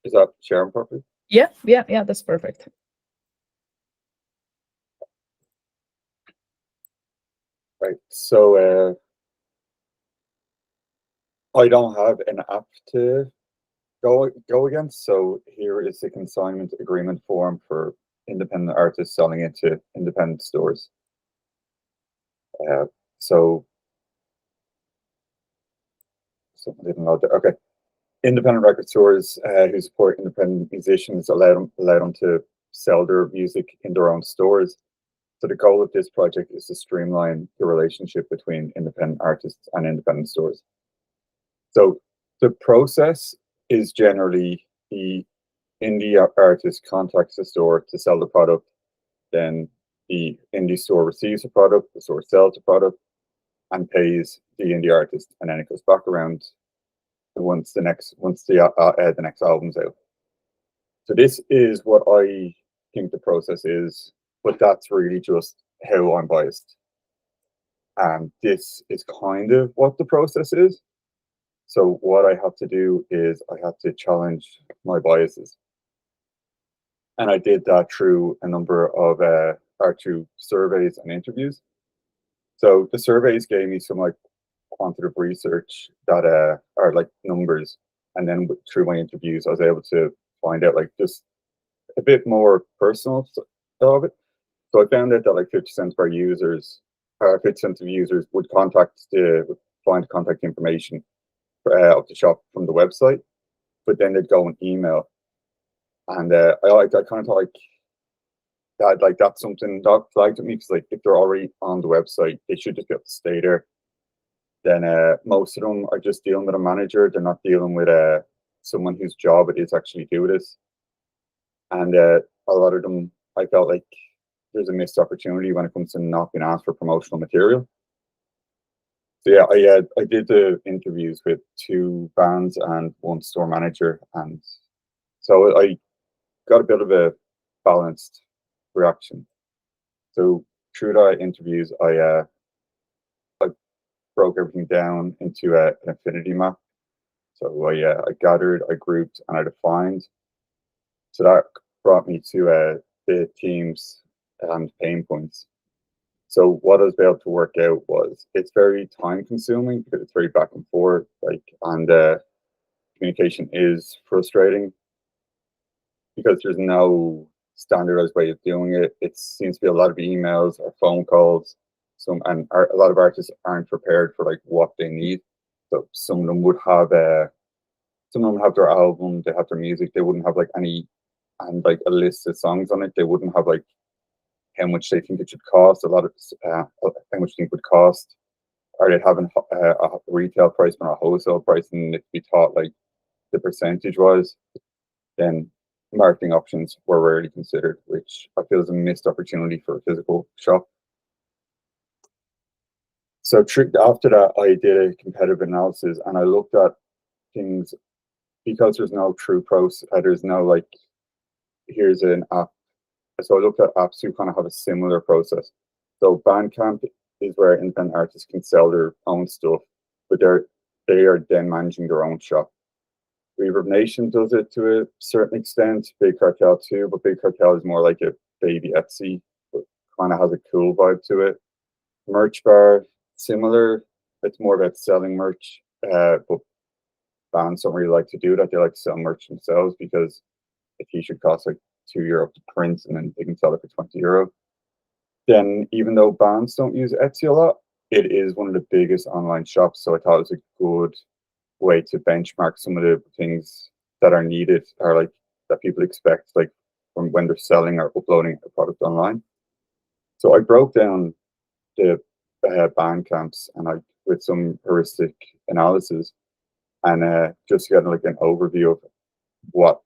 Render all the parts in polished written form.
Is that sharing properly? Yeah, that's perfect. Right. So I don't have an app to go against. So here is the consignment agreement form for independent artists selling it to independent stores. So something didn't load there. Okay. Independent record stores who support independent musicians allow them to sell their music in their own stores. So the goal of this project is to streamline the relationship between independent artists and independent stores. So the process is generally the indie artist contacts the store to sell the product, then the indie store receives the product, the store sells the product, and pays the indie artist, and then it goes back around once the next album's out. So this is what I think the process is, but that's really just how I'm biased. And this is kind of what the process is. So what I have to do is I have to challenge my biases. And I did that through a number of or through surveys and interviews. So the surveys gave me some like quantitative research that are like numbers, and then through my interviews, I was able to find out like just a bit more personal of it. So I found out that like 50% of our users, 50% of users would would find contact information of the shop from the website, but then they'd go and email. And I kind of thought like that's something that flagged at me because like if they're already on the website, they should just be able to stay there. Then most of them are just dealing with a manager. They're not dealing with someone whose job it is actually do this. And a lot of them, I felt like there's a missed opportunity when it comes to not being asked for promotional material. So yeah, I did the interviews with 2 bands and 1 store manager, and so I got a bit of a balanced reaction. So through the interviews, I broke everything down into an affinity map. So I gathered, I grouped, and I defined. So that brought me to the teams and pain points. So what I was able to work out was it's very time consuming because it's very back and forth, like, and communication is frustrating because there's no standardized way of doing it. It seems to be a lot of emails or phone calls. A lot of artists aren't prepared for like what they need. So some of them would have some of them have their album, they have their music, they wouldn't have like any and like a list of songs on it. They wouldn't have like how much they think it should cost. A lot of how much they think would cost. Or they'd have a retail price and a wholesale price, and it'd be taught like the percentage was. Then marketing options were rarely considered, which I feel is a missed opportunity for a physical shop. So after that, I did a competitive analysis and I looked at things because there's no true process. There's no like, here's an app. So I looked at apps who kind of have a similar process. So Bandcamp is where independent artists can sell their own stuff, but they are then managing their own shop. Reverb Nation does it to a certain extent. Big Cartel too, but Big Cartel is more like a baby Etsy, but kind of has a cool vibe to it. Merch Bar, similar. It's more about selling merch, but bands don't really like to do that. They like to sell merch themselves because a t-shirt costs like €2 to print, and then they can sell it for €20. Then, even though bands don't use Etsy a lot, it is one of the biggest online shops. So I thought it was a good way to benchmark some of the things that are needed or like that people expect, like from when they're selling or uploading a product online. So I broke down the band camps and I with some heuristic analysis and just to get like an overview of what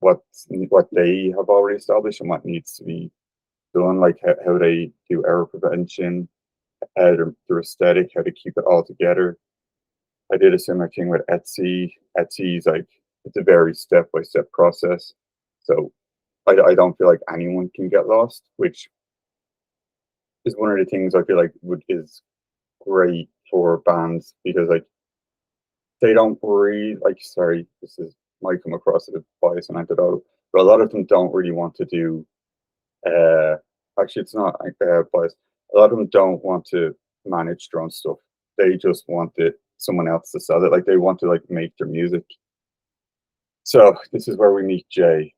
what they have already established and what needs to be done, like how they do error prevention, their aesthetic, how to keep it all together. I did a similar thing with Etsy. Etsy's like it's a very step by step process, so I don't feel like anyone can get lost, which is one of the things I feel like is great for bands because like they don't really like. Sorry, this is might come across as bias and anecdotal, but a lot of them don't really want to do. Actually, it's not bias. A lot of them don't want to manage their own stuff. They just want someone else to sell it. Like they want to like make their music. So this is where we meet Jay.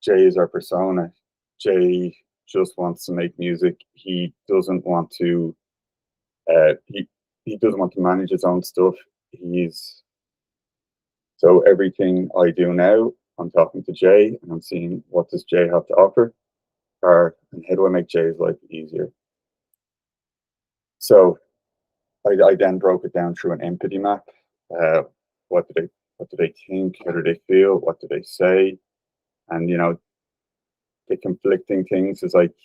Jay is our persona. Jay just wants to make music. He doesn't want to. He doesn't want to manage his own stuff. So everything I do now, I'm talking to Jay and I'm seeing what does Jay have to offer, and how do I make Jay's life easier. So I then broke it down through an empathy map. What do they think? How do they feel? What do they say? And the conflicting things is like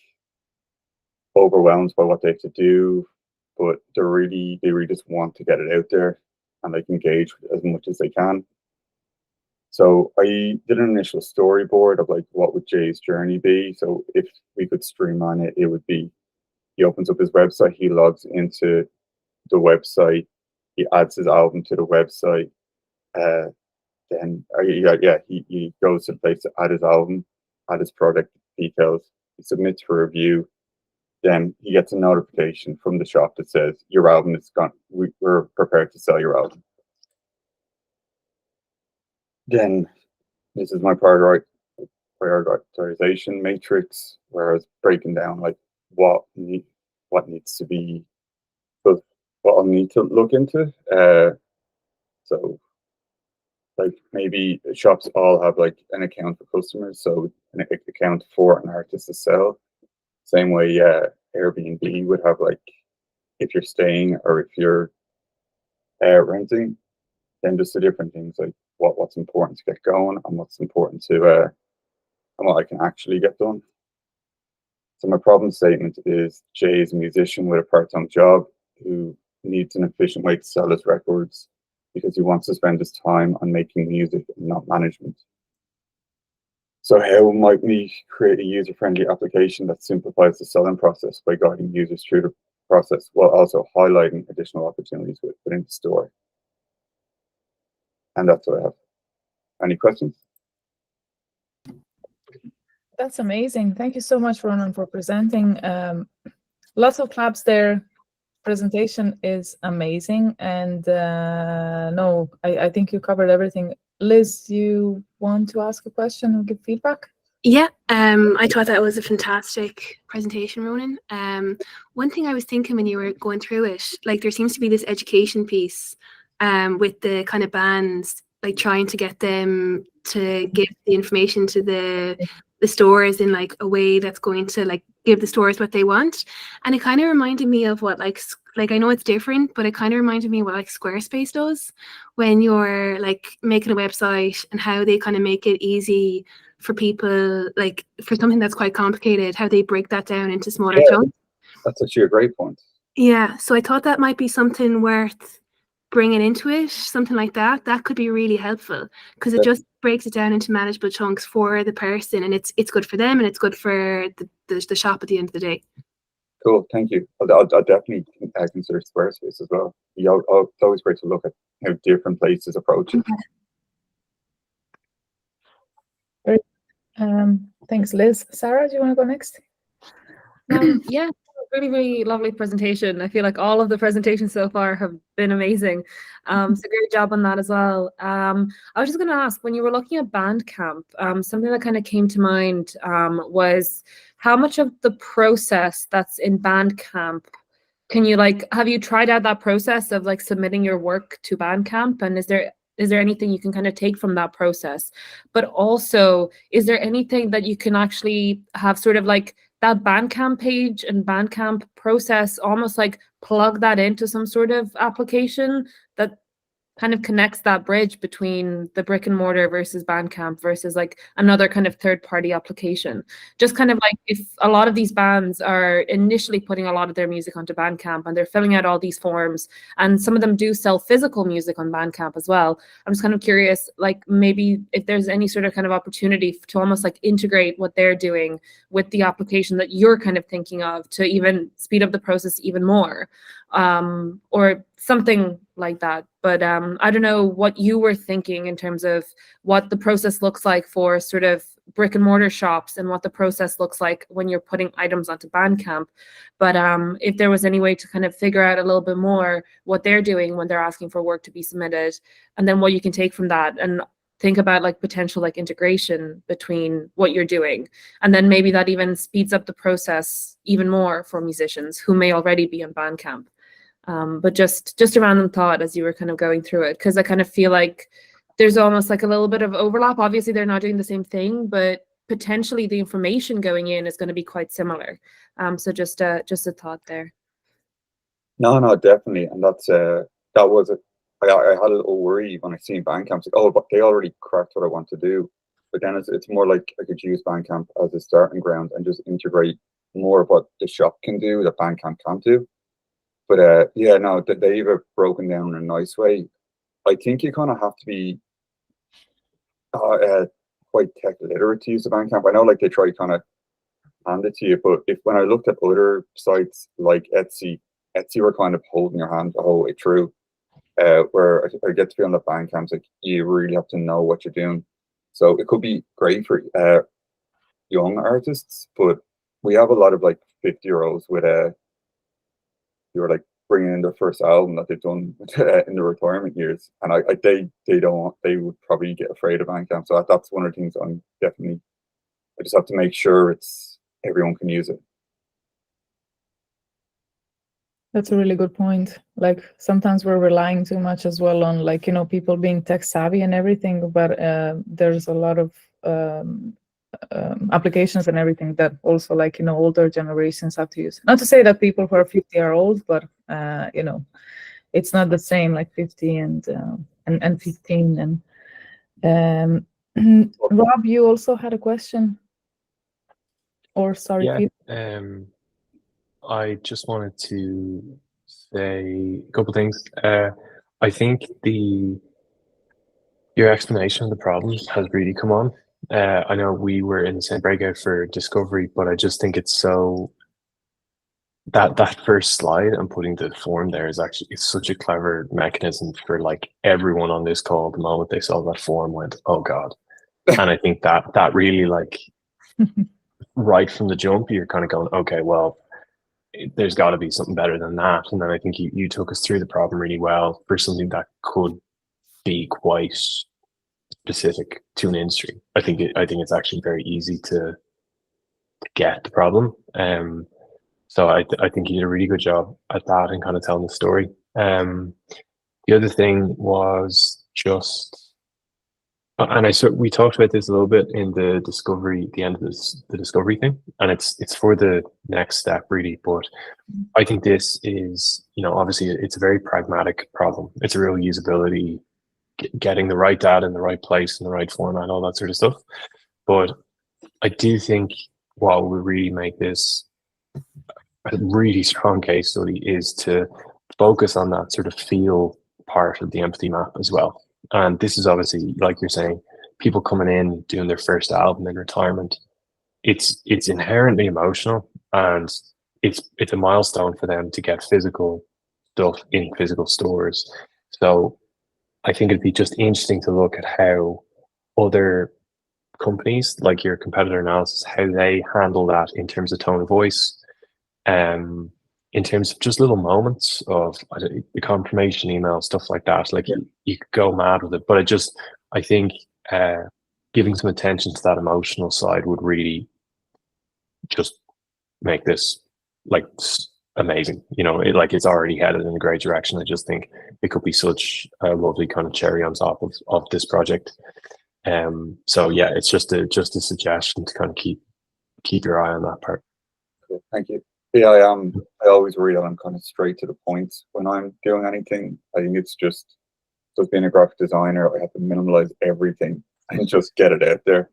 overwhelmed by what they have to do, but they really just want to get it out there and like engage as much as they can. So I did an initial storyboard of like what would Jay's journey be. So if we could streamline it, it would be he opens up his website, he logs into the website, he adds his album to the website, then he goes to the place to add his album, add his product details, he submits for review, then he gets a notification from the shop that says your album is gone. We're prepared to sell your album. Then this is my prioritization matrix, where I was breaking down like what needs to be, what I'll need to look into. So like maybe shops all have like an account for customers, so an account for an artist to sell. Same way Airbnb would have like if you're staying or if you're renting, then just the different things like what's important to get going and what's important to and what I can actually get done. So my problem statement is Jay is a musician with a part-time job who needs an efficient way to sell his records because he wants to spend his time on making music and not management. So how might we create a user-friendly application that simplifies the selling process by guiding users through the process while also highlighting additional opportunities within the store? And that's what I have. Any questions? That's amazing. Thank you so much, Ronan, for presenting. Lots of claps there. Presentation is amazing. And no, I think you covered everything. Liz, you want to ask a question or give feedback? Yeah, I thought that was a fantastic presentation, Ronan. One thing I was thinking when you were going through it, like there seems to be this education piece with the kind of bands, like trying to get them to give the information to the stores in like a way that's going to like give the stores what they want. And it kind of reminded me of what like I know it's different, but it kind of reminded me of what like Squarespace does when you're like making a website and how they kind of make it easy for people, like for something that's quite complicated, how they break that down into smaller chunks. That's actually a great point. Yeah, so I thought that might be something worth bringing into it, something like that. That could be really helpful because it just breaks it down into manageable chunks for the person, and it's good for them and it's good for the shop at the end of the day. Cool, thank you. I'll definitely consider Squarespace as well. It's always great to look at how different places approach it. Great. Thanks, Liz. Sarah, do you want to go next? Yeah, really, really lovely presentation. I feel like all of the presentations so far have been amazing. So great job on that as well. I was just going to ask, when you were looking at Bandcamp, something that kind of came to mind was how much of the process that's in Bandcamp can you have you tried out that process of like submitting your work to Bandcamp, and is there anything you can kind of take from that process? But also, is there anything that you can actually have sort of like that Bandcamp page and Bandcamp process, almost like plug that into some sort of application that kind of connects that bridge between the brick and mortar versus Bandcamp versus like another kind of third-party application? Just kind of like if a lot of these bands are initially putting a lot of their music onto Bandcamp and they're filling out all these forms, and some of them do sell physical music on Bandcamp as well. I'm just kind of curious, like maybe if there's any sort of kind of opportunity to almost like integrate what they're doing with the application that you're kind of thinking of to even speed up the process even more. or something like that. But I don't know what you were thinking in terms of what the process looks like for sort of brick and mortar shops and what the process looks like when you're putting items onto Bandcamp. But if there was any way to kind of figure out a little bit more what they're doing when they're asking for work to be submitted, and then what you can take from that and think about like potential like integration between what you're doing, and then maybe that even speeds up the process even more for musicians who may already be on Bandcamp. But just a random thought as you were kind of going through it, because I kind of feel like there's almost like a little bit of overlap. Obviously they're not doing the same thing, but potentially the information going in is going to be quite similar. So just a thought there. No, definitely, and that's that was it. I had a little worry when I seen Bandcamp. Like, oh, but they already cracked what I want to do. But then it's more like I could use Bandcamp as a starting ground and just integrate more of what the shop can do that Bandcamp can't do. But yeah, no, they've broken down in a nice way. I think you kind of have to be quite tech literate to use the Bandcamp. I know, like, they try to kind of hand it to you, but when I looked at other sites like Etsy were kind of holding your hand the whole way through. Where I get the feeling that Bandcamp's like you really have to know what you're doing. So it could be great for young artists, but we have a lot of like 50-year-olds with who are like bringing in their first album that they've done in the retirement years, and they would probably get afraid of Bandcamp. So that's one of the things I just have to make sure everyone can use it. That's a really good point. Like sometimes we're relying too much as well on like, you know, people being tech savvy and everything, but there's a lot of applications and everything that also, like, you know, older generations have to use. Not to say that people who are 50 are old, but you know, it's not the same like 50 and 15. And Rob, you also had a question, or sorry, Yeah, Peter. I just wanted to say a couple things. I think your explanation of the problems has really come on. I know we were in the same breakout for discovery, but I just think it's so that first slide and putting the form there it's such a clever mechanism for like everyone on this call. The moment they saw that form went, oh God. And I think that really, like, right from the jump, you're kind of going, okay, well, there's got to be something better than that. And then I think you took us through the problem really well for something that could be quite specific to an industry. I think it's actually very easy to get the problem. So I think you did a really good job at that and kind of telling the story. The other thing was just, and we talked about this a little bit in the discovery, the end of the discovery thing, and it's for the next step really. But I think this is, you know, obviously it's a very pragmatic problem. It's a real usability, getting the right data in the right place in the right format, all that sort of stuff. But I do think what will really make this a really strong case study is to focus on that sort of feel part of the empathy map as well. And this is obviously, like you're saying, people coming in doing their first album in retirement. It's inherently emotional, and it's a milestone for them to get physical stuff in physical stores. So I think it'd be just interesting to look at how other companies, like your competitor analysis, how they handle that in terms of tone of voice, in terms of just little moments of the confirmation email, stuff like that. Like you could go mad with it, but I think giving some attention to that emotional side would really just make this like amazing. You know, it's already headed in a great direction. I just think it could be such a lovely kind of cherry on top of this project. So yeah, it's just a suggestion to kind of keep your eye on that part. Cool. Thank you. Yeah, I always worry that I'm kind of straight to the point when I'm doing anything. I think it's just being a graphic designer, I have to minimalize everything and just get it out there.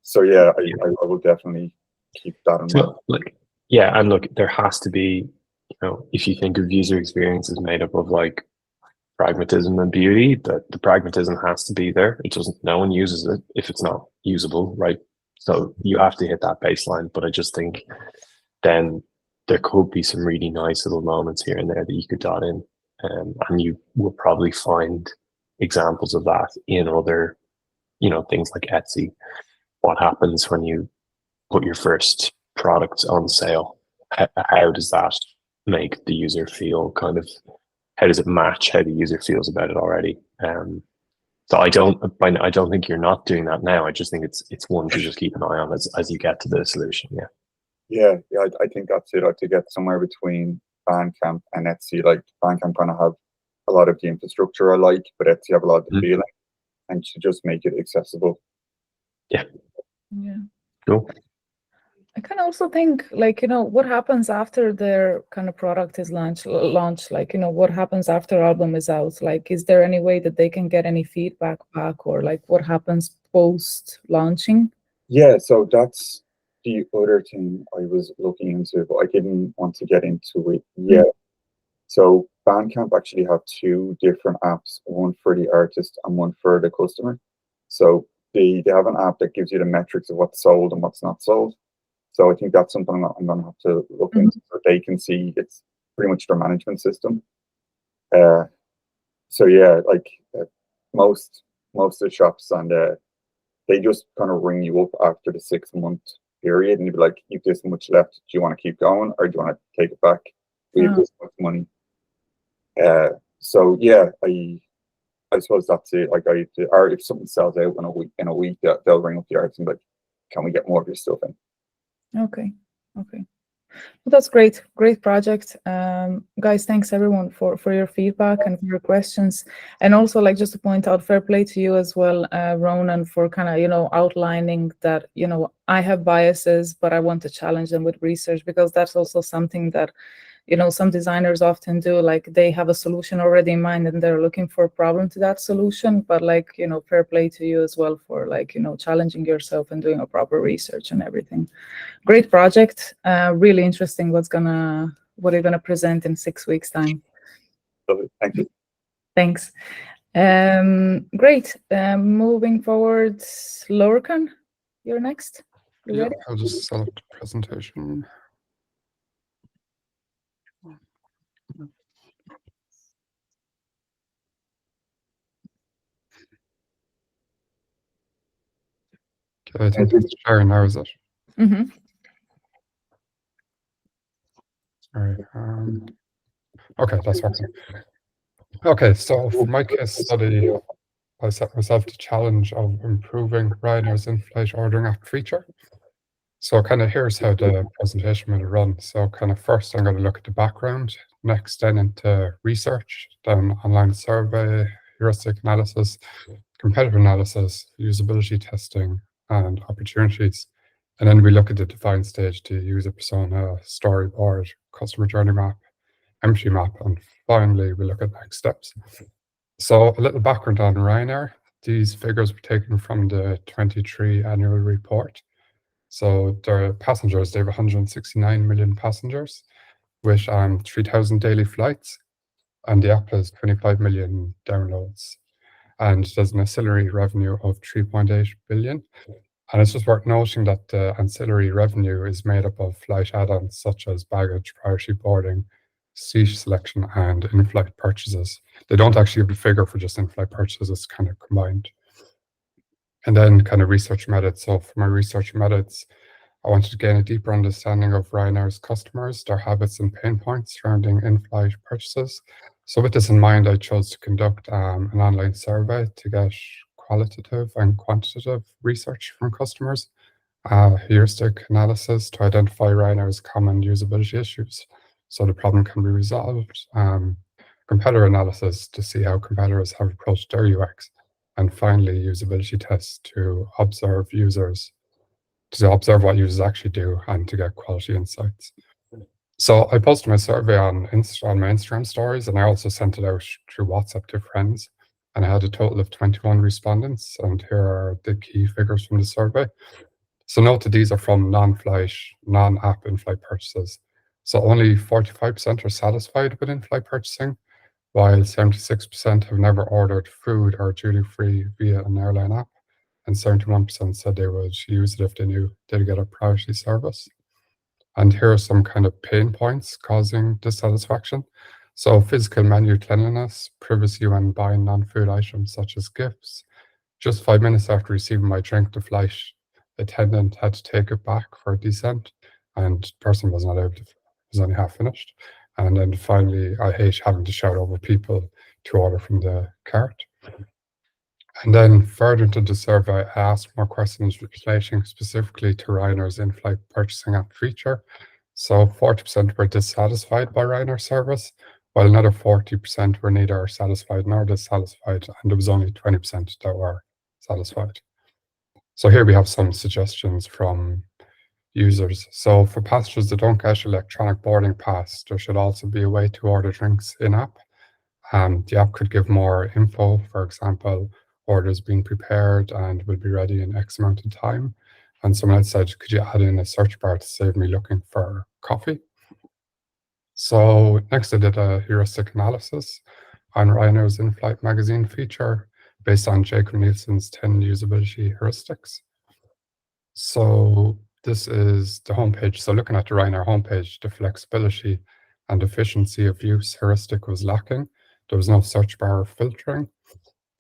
So yeah, I will definitely keep that in mind. And look, there has to be, you know, if you think of user experience as made up of like pragmatism and beauty, that the pragmatism has to be there. No one uses it if it's not usable, right? So you have to hit that baseline. But I just think then there could be some really nice little moments here and there that you could dot in. And you will probably find examples of that in other, things like Etsy. What happens when you put your first product on sale? How does that make the user feel? How does it match how the user feels about it already? So I don't think you're not doing that now. I just think it's one to just keep an eye on as you get to the solution. Yeah. I think that's it. To get somewhere between Bandcamp and Etsy. Like Bandcamp kind of have a lot of the infrastructure I like, but Etsy have a lot of the feeling, and to just make it accessible. Yeah. Cool. I can also think, like, what happens after their kind of product is launched, like, what happens after album is out? Like, is there any way that they can get any feedback back, or like what happens post launching? Yeah, so that's the other thing I was looking into, but I didn't want to get into it yet. So Bandcamp actually have two different apps, one for the artist and one for the customer. So they have an app that gives you the metrics of what's sold and what's not sold. So I think that's something I'm going to have to look into, so they can see. It's pretty much their management system. So yeah, like most of the shops, and they just kind of ring you up after the 6-month period, and you'd be like, "You've this much left. Do you want to keep going, or do you want to take it back? We have this much money." So yeah, I suppose that's it. Like or if something sells out in a week, they'll ring up the artist and be like, "Can we get more of your stuff in?" Okay. Well, that's great project. Guys, thanks everyone for your feedback and for your questions. And also, like, just to point out, fair play to you as well, Ronan, for kind of, outlining that, I have biases, but I want to challenge them with research, because that's also something that, some designers often do. Like, they have a solution already in mind and they're looking for a problem to that solution. But like, fair play to you as well for, like, challenging yourself and doing a proper research and everything. Great project. Really interesting what you're gonna present in 6 weeks time. Thank you. Thanks. Great. Moving forward, Lorcan, you're next. You ready? I'll just select presentation. Okay, I think it's sharing now, is it? Sorry. Okay, that's working. Okay, so for my case study, I set myself the challenge of improving Ryanair's in-flight ordering app feature. So kind of here's how the presentation will run. So kind of first I'm going to look at the background, next then into research, then online survey, heuristic analysis, competitive analysis, usability testing, and opportunities. And then we look at the define stage, the user persona, storyboard, customer journey map, empty map, and finally we look at next steps. So a little background on Ryanair. These figures were taken from the 23 annual report. So their passengers, they have 169 million passengers with 3,000 daily flights, and the app has 25 million downloads. And there's an ancillary revenue of 3.8 billion. And it's just worth noting that the ancillary revenue is made up of flight add-ons such as baggage, priority boarding, seat selection, and in-flight purchases. They don't actually give a figure for just in-flight purchases, it's kind of combined. And then kind of research methods. So for my research methods, I wanted to gain a deeper understanding of Ryanair's customers, their habits and pain points surrounding in-flight purchases. So with this in mind, I chose to conduct an online survey to get qualitative and quantitative research from customers, heuristic analysis to identify Ryanair's common usability issues so the problem can be resolved, competitor analysis to see how competitors have approached their UX, and finally usability tests to observe what users actually do and to get quality insights. So I posted my survey on my Instagram stories, and I also sent it out through WhatsApp to friends. And I had a total of 21 respondents, and here are the key figures from the survey. So note that these are from non-flight, non-app in-flight purchases. So only 45% are satisfied with in-flight purchasing, while 76% have never ordered food or duty-free via an airline app, and 71% said they would use it if they knew they'd get a priority service. And here are some kind of pain points causing dissatisfaction. So physical menu cleanliness, privacy when buying non-food items such as gifts. Just 5 minutes after receiving my drink, the flight attendant had to take it back for a descent, and the person was not able to, was only half finished. And then finally, I hate having to shout over people to order from the cart. And then further into the survey, I asked more questions relating specifically to Ryanair's in-flight purchasing app feature. So 40% were dissatisfied by Ryanair service, while another 40% were neither satisfied nor dissatisfied, and there was only 20% that were satisfied. So here we have some suggestions from users. So for passengers that don't get electronic boarding pass, there should also be a way to order drinks in-app. The app could give more info, for example, orders being prepared and will be ready in X amount of time. And someone else said, could you add in a search bar to save me looking for coffee? So next I did a heuristic analysis on Ryanair's in-flight magazine feature based on Jacob Nielsen's 10 usability heuristics. So this is the homepage. So looking at the Ryanair homepage, the flexibility and efficiency of use heuristic was lacking. There was no search bar or filtering.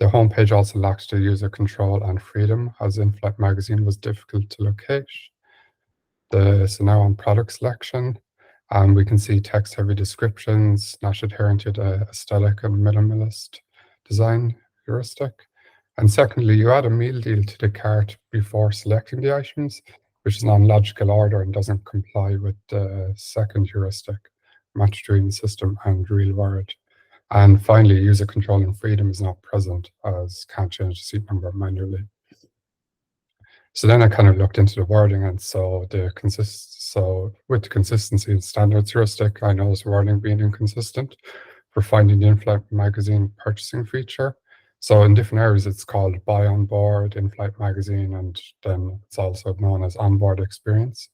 The homepage also lacked the user control and freedom, as in-flight magazine was difficult to locate. So now on product selection, we can see text-heavy descriptions, not adhering to the aesthetic and minimalist design heuristic. And secondly, you add a meal deal to the cart before selecting the items, which is non-logical order and doesn't comply with the second heuristic, match between system and real world. And finally, user control and freedom is not present, as can't change the seat number manually. So then I kind of looked into the wording, and so with the consistency and standards heuristic, I noticed wording being inconsistent for finding the in-flight magazine purchasing feature. So in different areas, it's called buy on board, in-flight magazine, and then it's also known as onboard experience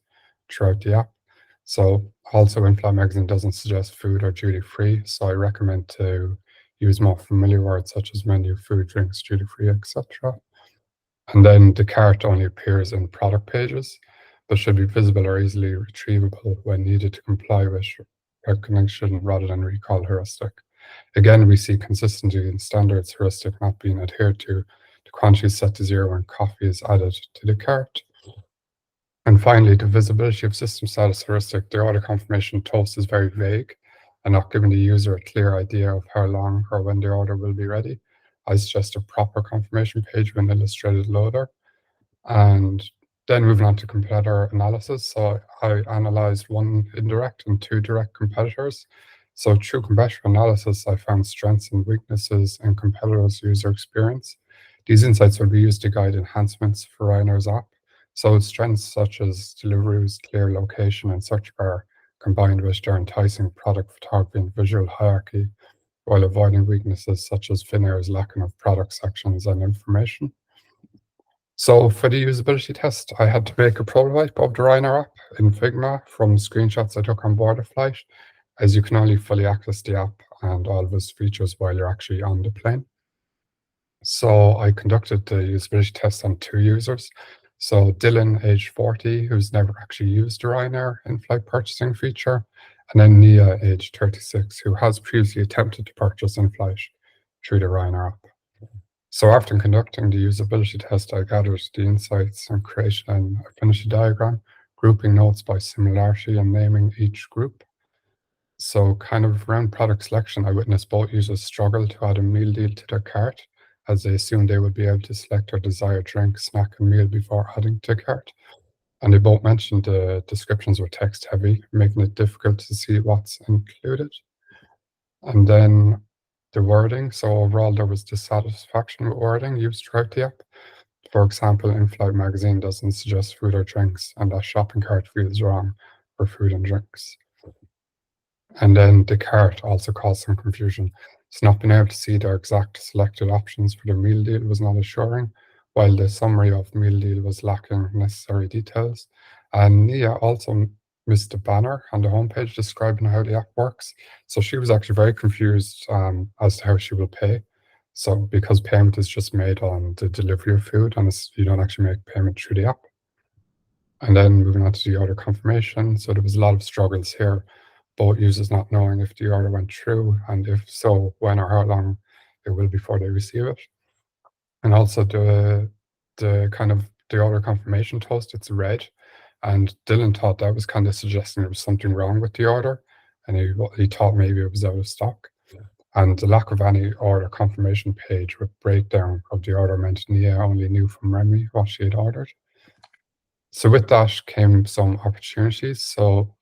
throughout the app. So also in-flight magazine doesn't suggest food or duty-free, so I recommend to use more familiar words such as menu, food, drinks, duty-free, etc. And then the cart only appears in product pages, but should be visible or easily retrievable when needed to comply with recognition rather than recall heuristic. Again, we see consistency in standards heuristic not being adhered to. The quantity is set to 0 when coffee is added to the cart. And finally, the visibility of system status heuristic, the order confirmation toast is very vague and not giving the user a clear idea of how long or when the order will be ready. I suggest a proper confirmation page with an illustrated loader. And then moving on to competitor analysis. So I analyzed 1 indirect and 2 direct competitors. So through competitor analysis, I found strengths and weaknesses in competitors' user experience. These insights will be used to guide enhancements for Ryanair's app. So strengths such as deliveries, clear location, and search bar, combined with their enticing product photography and visual hierarchy, while avoiding weaknesses such as Finnair's lacking of product sections and information. So for the usability test, I had to make a prototype of the Ryanair app in Figma from screenshots I took on board a flight, as you can only fully access the app and all of its features while you're actually on the plane. So I conducted the usability test on 2 users. So Dylan, age 40, who's never actually used the Ryanair in-flight purchasing feature, and then Nia, age 36, who has previously attempted to purchase in-flight through the Ryanair app. So after conducting the usability test, I gathered the insights and created an affinity diagram, grouping notes by similarity and naming each group. So kind of around product selection, I witnessed both users struggle to add a meal deal to their cart, as they assumed they would be able to select their desired drink, snack, and meal before adding to cart. And they both mentioned the descriptions were text heavy, making it difficult to see what's included. And then the wording. So overall, there was dissatisfaction with wording used throughout the app. For example, in-flight magazine doesn't suggest food or drinks, and that shopping cart feels wrong for food and drinks. And then the cart also caused some confusion. So not being able to see their exact selected options for the meal deal was not assuring, while the summary of the meal deal was lacking necessary details. And Nia also missed the banner on the homepage describing how the app works. So she was actually very confused as to how she will pay. So because payment is just made on the delivery of food, and you don't actually make payment through the app. And then moving on to the order confirmation. So there was a lot of struggles here, both users not knowing if the order went through, and if so, when or how long it will before they receive it. And also the kind of the order confirmation toast, it's red. And Dylan thought that was kind of suggesting there was something wrong with the order, and he thought maybe it was out of stock. And the lack of any order confirmation page with breakdown of the order meant Nia only knew from Remy what she had ordered. So with that came some opportunities. So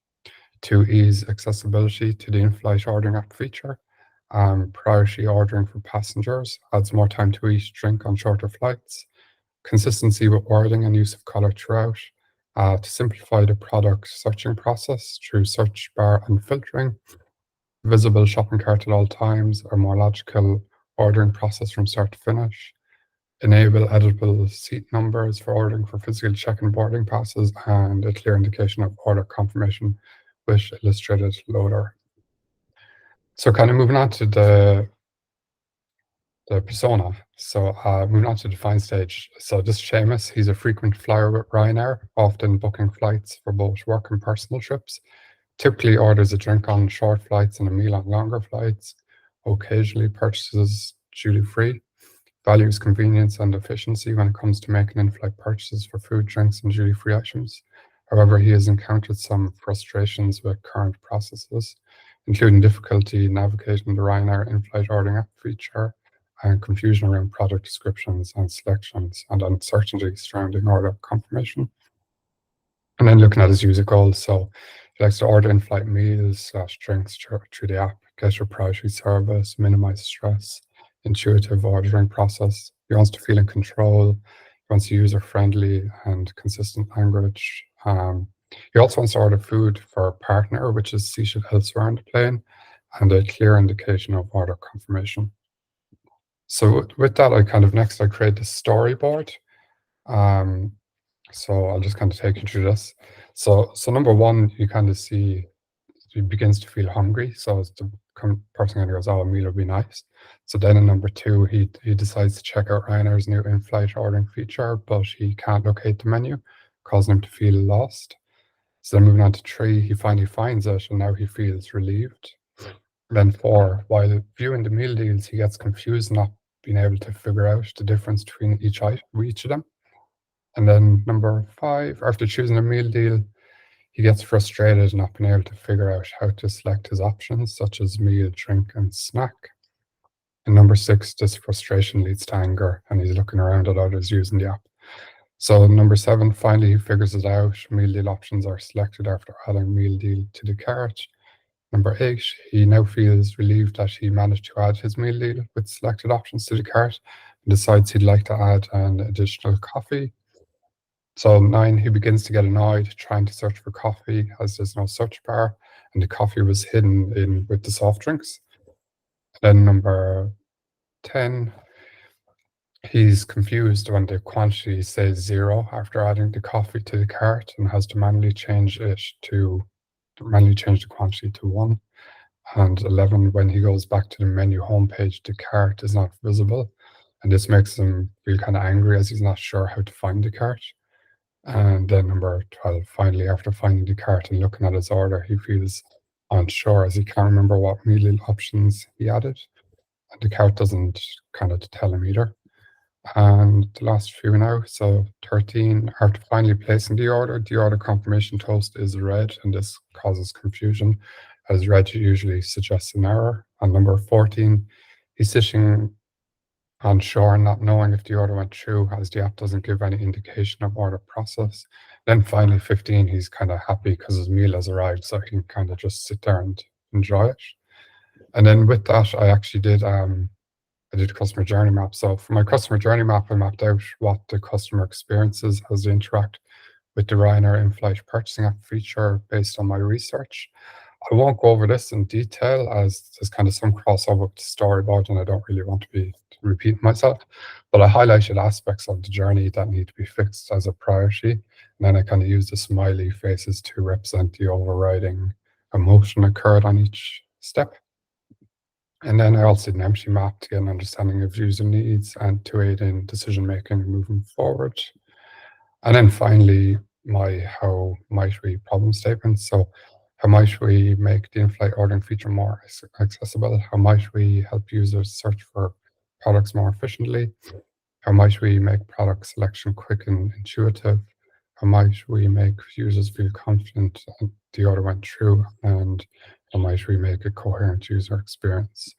to ease accessibility to the in-flight ordering app feature, priority ordering for passengers adds more time to eat, drink on shorter flights, consistency with wording and use of color throughout, to simplify the product searching process through search bar and filtering, visible shopping cart at all times, a more logical ordering process from start to finish, enable editable seat numbers for ordering for physical check-in boarding passes, and a clear indication of order confirmation with illustrated loader. So kind of moving on to the persona. So moving on to the define stage. So this Seamus, he's a frequent flyer with Ryanair, often booking flights for both work and personal trips. Typically orders a drink on short flights and a meal on longer flights. Occasionally purchases duty-free. Values convenience and efficiency when it comes to making in-flight purchases for food, drinks, and duty-free items. However, he has encountered some frustrations with current processes, including difficulty navigating the Ryanair in-flight ordering app feature, and confusion around product descriptions and selections, and uncertainty surrounding order confirmation. And then looking at his user goals, so he likes to order in-flight meals / drinks through the app, get your priority service, minimize stress, intuitive ordering process. He wants to feel in control. He wants user-friendly and consistent language. He also wants to order food for a partner, which is seated elsewhere on the plane, and a clear indication of order confirmation. So with that, I create this storyboard. So I'll just kind of take you through this. So number one, you kind of see he begins to feel hungry. So the person kind of goes, "Oh, a meal would be nice." So then in number two, he decides to check out Ryanair's new in-flight ordering feature, but he can't locate the menu, causing him to feel lost. So then moving on to three, he finally finds it, and now he feels relieved. Then four, while viewing the meal deals, he gets confused, not being able to figure out the difference between each of them. And then number five, after choosing a meal deal, he gets frustrated not being able to figure out how to select his options, such as meal, drink, and snack. And number six, this frustration leads to anger, and he's looking around at others using the app. So number seven, finally he figures it out. Meal deal options are selected after adding meal deal to the cart. Number eight, he now feels relieved that he managed to add his meal deal with selected options to the cart, and decides he'd like to add an additional coffee. So 9, he begins to get annoyed trying to search for coffee as there's no search bar, and the coffee was hidden in with the soft drinks. Then number 10, he's confused when the quantity says 0 after adding the coffee to the cart, and has to manually change the quantity to 1. And 11, when he goes back to the menu homepage, the cart is not visible, and this makes him feel kind of angry as he's not sure how to find the cart. And then number 12, finally, after finding the cart and looking at his order, he feels unsure as he can't remember what meal options he added, and the cart doesn't kind of tell him either. And the last few now, so 13, after finally placing the order confirmation toast is red, and this causes confusion, as red usually suggests an error. And number 14, he's sitting unsure, not knowing if the order went through, as the app doesn't give any indication of order process. Then finally 15, he's kind of happy because his meal has arrived, so he can kind of just sit there and enjoy it. And then with that, I actually did I did a customer journey map. So for my customer journey map, I mapped out what the customer experience is as they interact with the Ryanair in-flight purchasing app feature based on my research. I won't go over this in detail as there's kind of some crossover with the storyboard, and I don't really want to be repeating myself, but I highlighted aspects of the journey that need to be fixed as a priority, and then I kind of use the smiley faces to represent the overriding emotion occurred on each step. And then I also did an empty map to get an understanding of user needs and to aid in decision making moving forward. And then finally, how might we problem statements. So how might we make the in-flight ordering feature more accessible? How might we help users search for products more efficiently? How might we make product selection quick and intuitive? How might we make users feel confident that the order went through? And how might we make a coherent user experience?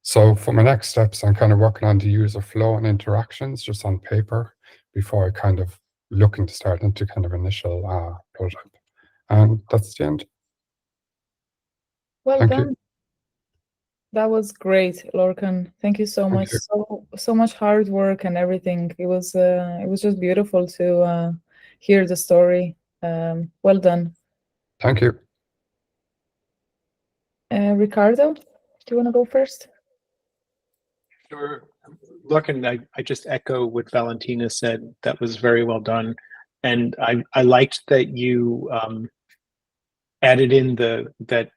So for my next steps, I'm kind of working on the user flow and interactions just on paper before I kind of looking to start into kind of initial prototype. And that's the end. Well Thank done. you. That was great, Lorcan. Thank you so Thank much. you. So much hard work and everything. It was just beautiful to hear the story. Well done. Thank you. Ricardo, do you want to go first? Sure. Lorcan, I just echo what Valentina said. That was very well done. And I liked that you added in that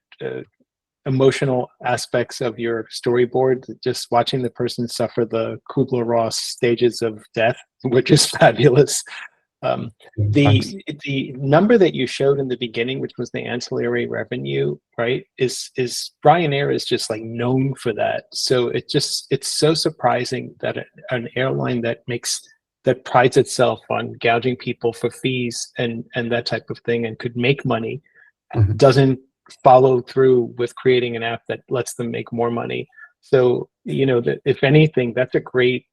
emotional aspects of your storyboard, just watching the person suffer the Kubler-Ross stages of death, which is fabulous. Thanks. The number that you showed in the beginning, which was the ancillary revenue, right, is Ryanair is just like known for that. So it's so surprising that an airline that prides itself on gouging people for fees and that type of thing and could make money doesn't follow through with creating an app that lets them make more money. So that if anything, that's a great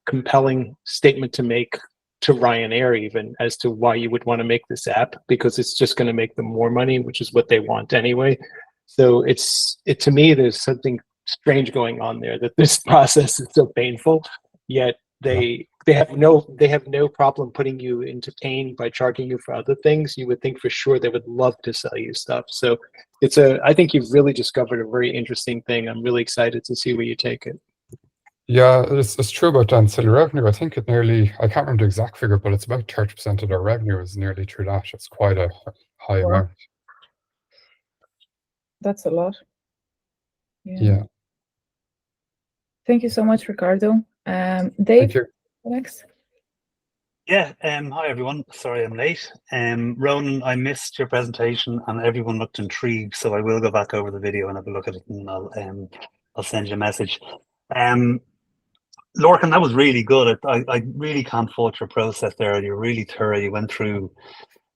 compelling statement to make to Ryanair, even as to why you would want to make this app, because it's just going to make them more money, which is what they want anyway. So to me, there's something strange going on there, that this process is so painful, yet they have no problem putting you into pain by charging you for other things. You would think for sure they would love to sell you stuff. So I think you've really discovered a very interesting thing. I'm really excited to see where you take it. Yeah, it's true about ancillary revenue. I think I can't remember the exact figure, but it's about 30% of their revenue is nearly through that. It's quite a high amount. That's a lot. Yeah. Thank you so much, Ricardo. Dave, Thank you. next. Yeah, hi everyone. Sorry I'm late. Ronan, I missed your presentation and everyone looked intrigued, so I will go back over the video and have a look at it, and I'll send you a message. Lorcan, that was really good. I really can't fault your process there. You're really thorough. You went through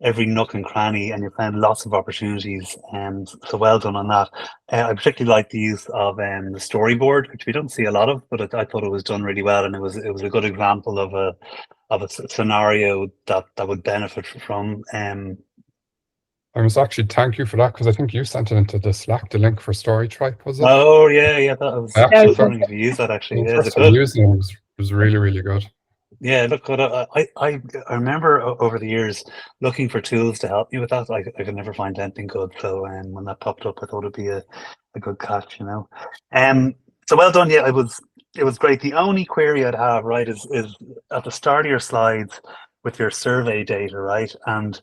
every nook and cranny and you found lots of opportunities, and so well done on that. I particularly like the use of the storyboard, which we don't see a lot of, but I thought it was done really well, and it was a good example of a scenario that would benefit from. I must actually thank you for that, because I think you sent it into the Slack, the link for Storytribe, was it? Oh yeah, that was. I was wondering if you use that actually. Yeah, First time using it was really, really good. Yeah, look, I remember over the years looking for tools to help me with that. I could never find anything good. So when that popped up, I thought it'd be a good catch, So well done. Yeah, it was great. The only query I'd have, right, is at the start of your slides with your survey data, right, and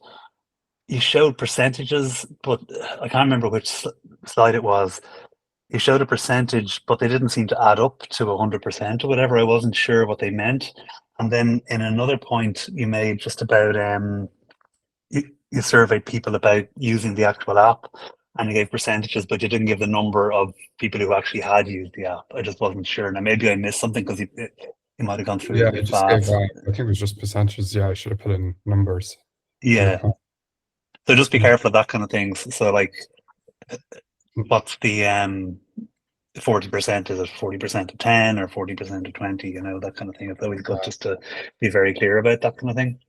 you showed percentages, but I can't remember which slide it was. You showed a percentage, but they didn't seem to add up to 100% or whatever. I wasn't sure what they meant. And then in another point you made just about you surveyed people about using the actual app, and you gave percentages, but you didn't give the number of people who actually had used the app. I just wasn't sure. Now maybe I missed something because you might have gone through it a bit fast. I think it was just percentages. Yeah, I should have put in numbers. Yeah. So just be careful of that kind of things. So like, what's the 40%? Is it 40% of 10 or 40% of 20? That kind of thing. It's always good just to be very clear about that kind of thing.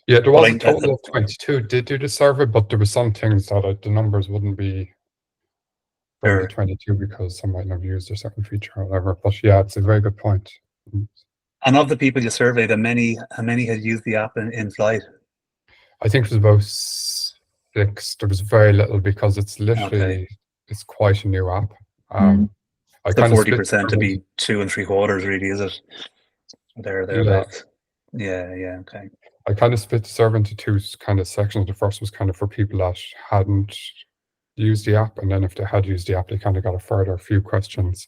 Yeah, there was a total of 22 did do the survey, but there were some things that the numbers wouldn't be only 22 because some might not have used a certain feature or whatever. But yeah, it's a very good point. And of the people you surveyed, how many had used the app in flight? I think it was about 6. There was very little because it's literally it's quite a new app. I so 40% to be 2 3/4, really, is it? Thereabouts. Yeah, okay. I kind of split the survey into 2 kind of sections. The first was kind of for people that hadn't used the app, and then if they had used the app, they kind of got a further few questions.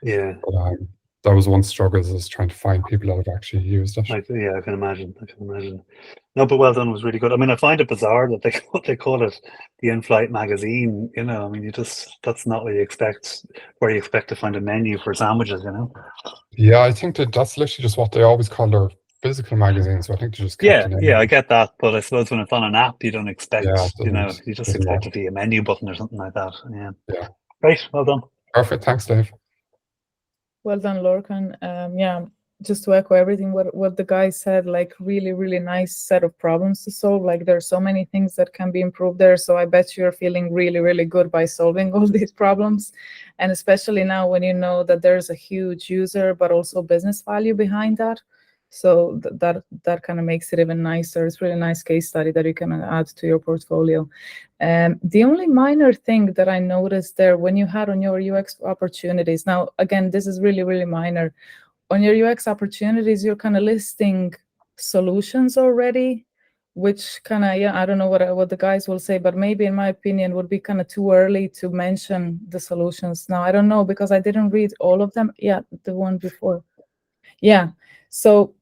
Yeah. But, that was one struggle, is trying to find people that have actually used it. Yeah, I can imagine. I can imagine. No, but well done. It was really good. I mean, I find it bizarre that they call it the in-flight magazine. You know, I mean, that's not what you expect. Where you expect to find a menu for sandwiches. You know. Yeah, I think that's literally just what they always call their physical magazine. So I think they just kept the name. Yeah, I get that, but I suppose when it's on an app, you don't expect. Yeah, it you know, doesn't- you just doesn't expect matter. it to be a menu button or something like that. Yeah. Yeah. Great. Well done. Perfect. Thanks, Dave. Well done, Lorcan. Yeah, just to echo everything what the guy said, like really, really nice set of problems to solve. Like there's so many things that can be improved there. So I bet you're feeling really, really good by solving all these problems. And especially now when you know that there's a huge user, but also business value behind that. So that kind of makes it even nicer. It's a really nice case study that you can add to your portfolio. The only minor thing that I noticed there when you had on your UX opportunities, now again, this is really, really minor. On your UX opportunities, you're kind of listing solutions already, which kind of, yeah, I don't know what the guys will say, but maybe in my opinion would be kind of too early to mention the solutions. Now, I don't know because I didn't read all of them. Yeah, the one before. Yeah, so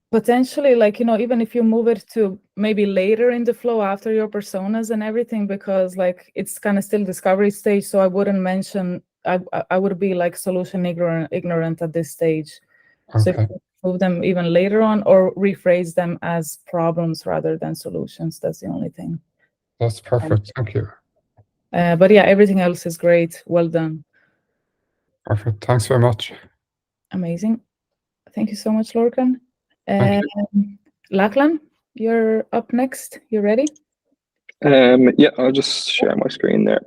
potentially, like, even if you move it to maybe later in the flow after your personas and everything, because like it's kind of still discovery stage, so I wouldn't mention, I would be like solution ignorant at this stage. So if Okay. you move them even later on or rephrase them as problems rather than solutions, that's the only thing. That's perfect. Thank you. But yeah, everything else is great. Well done. Perfect. Thanks very much. Amazing. Thank you so much, Lorcan. Thank Lachlan, you're up next. You ready? Yeah, I'll just share my screen there.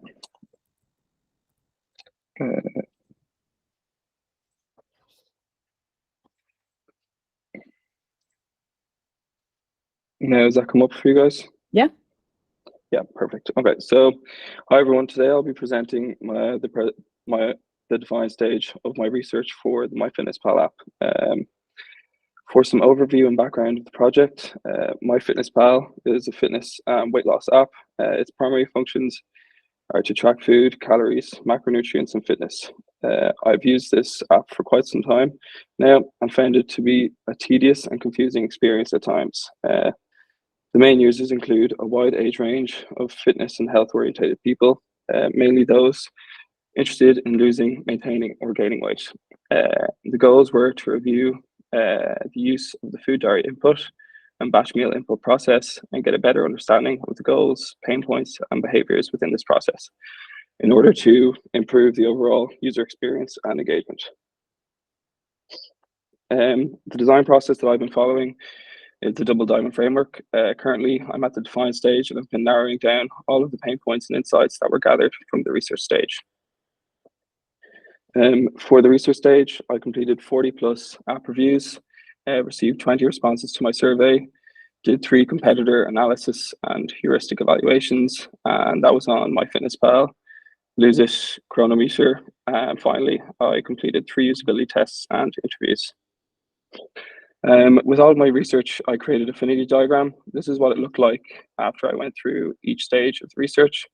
Now, does that come up for you guys? Yeah. Yeah, perfect. Okay, so hi everyone. Today I'll be presenting the defined stage of my research for the MyFitnessPal app. For some overview and background of the project, MyFitnessPal is a fitness and weight loss app. Its primary functions are to track food, calories, macronutrients, and fitness. I've used this app for quite some time now and found it to be a tedious and confusing experience at times. The main users include a wide age range of fitness and health-oriented people, mainly those interested in losing, maintaining, or gaining weight. The goals were to review the use of the food diary input and batch meal input process and get a better understanding of the goals, pain points, and behaviors within this process in order to improve the overall user experience and engagement. The design process that I've been following is the double diamond framework. Currently, I'm at the define stage and I've been narrowing down all of the pain points and insights that were gathered from the research stage. For the research stage, I completed 40 plus app reviews, received 20 responses to my survey, did 3 competitor analysis and heuristic evaluations, and that was on MyFitnessPal, Lose It Chronometer, and finally, I completed 3 usability tests and interviews. With all of my research, I created a affinity diagram. This is what it looked like after I went through each stage of the research.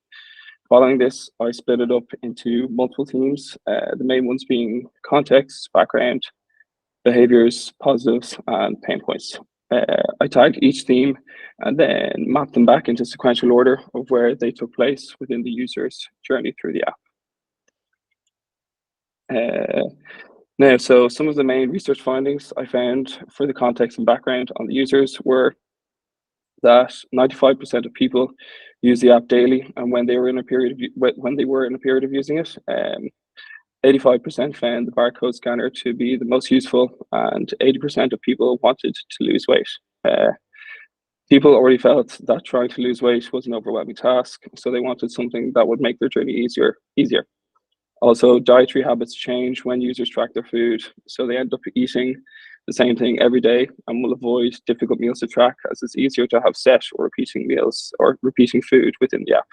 Following this, I split it up into multiple themes, the main ones being context, background, behaviors, positives, and pain points. I tagged each theme and then mapped them back into sequential order of where they took place within the user's journey through the app. Now, so some of the main research findings I found for the context and background on the users were that 95% of people use the app daily, and when they were in a period of using it, 85% found the barcode scanner to be the most useful, and 80% of people wanted to lose weight. People already felt that trying to lose weight was an overwhelming task, so they wanted something that would make their journey easier. Also, dietary habits change when users track their food, so they end up eating the same thing every day and will avoid difficult meals to track, as it's easier to have set or repeating meals or repeating food within the app.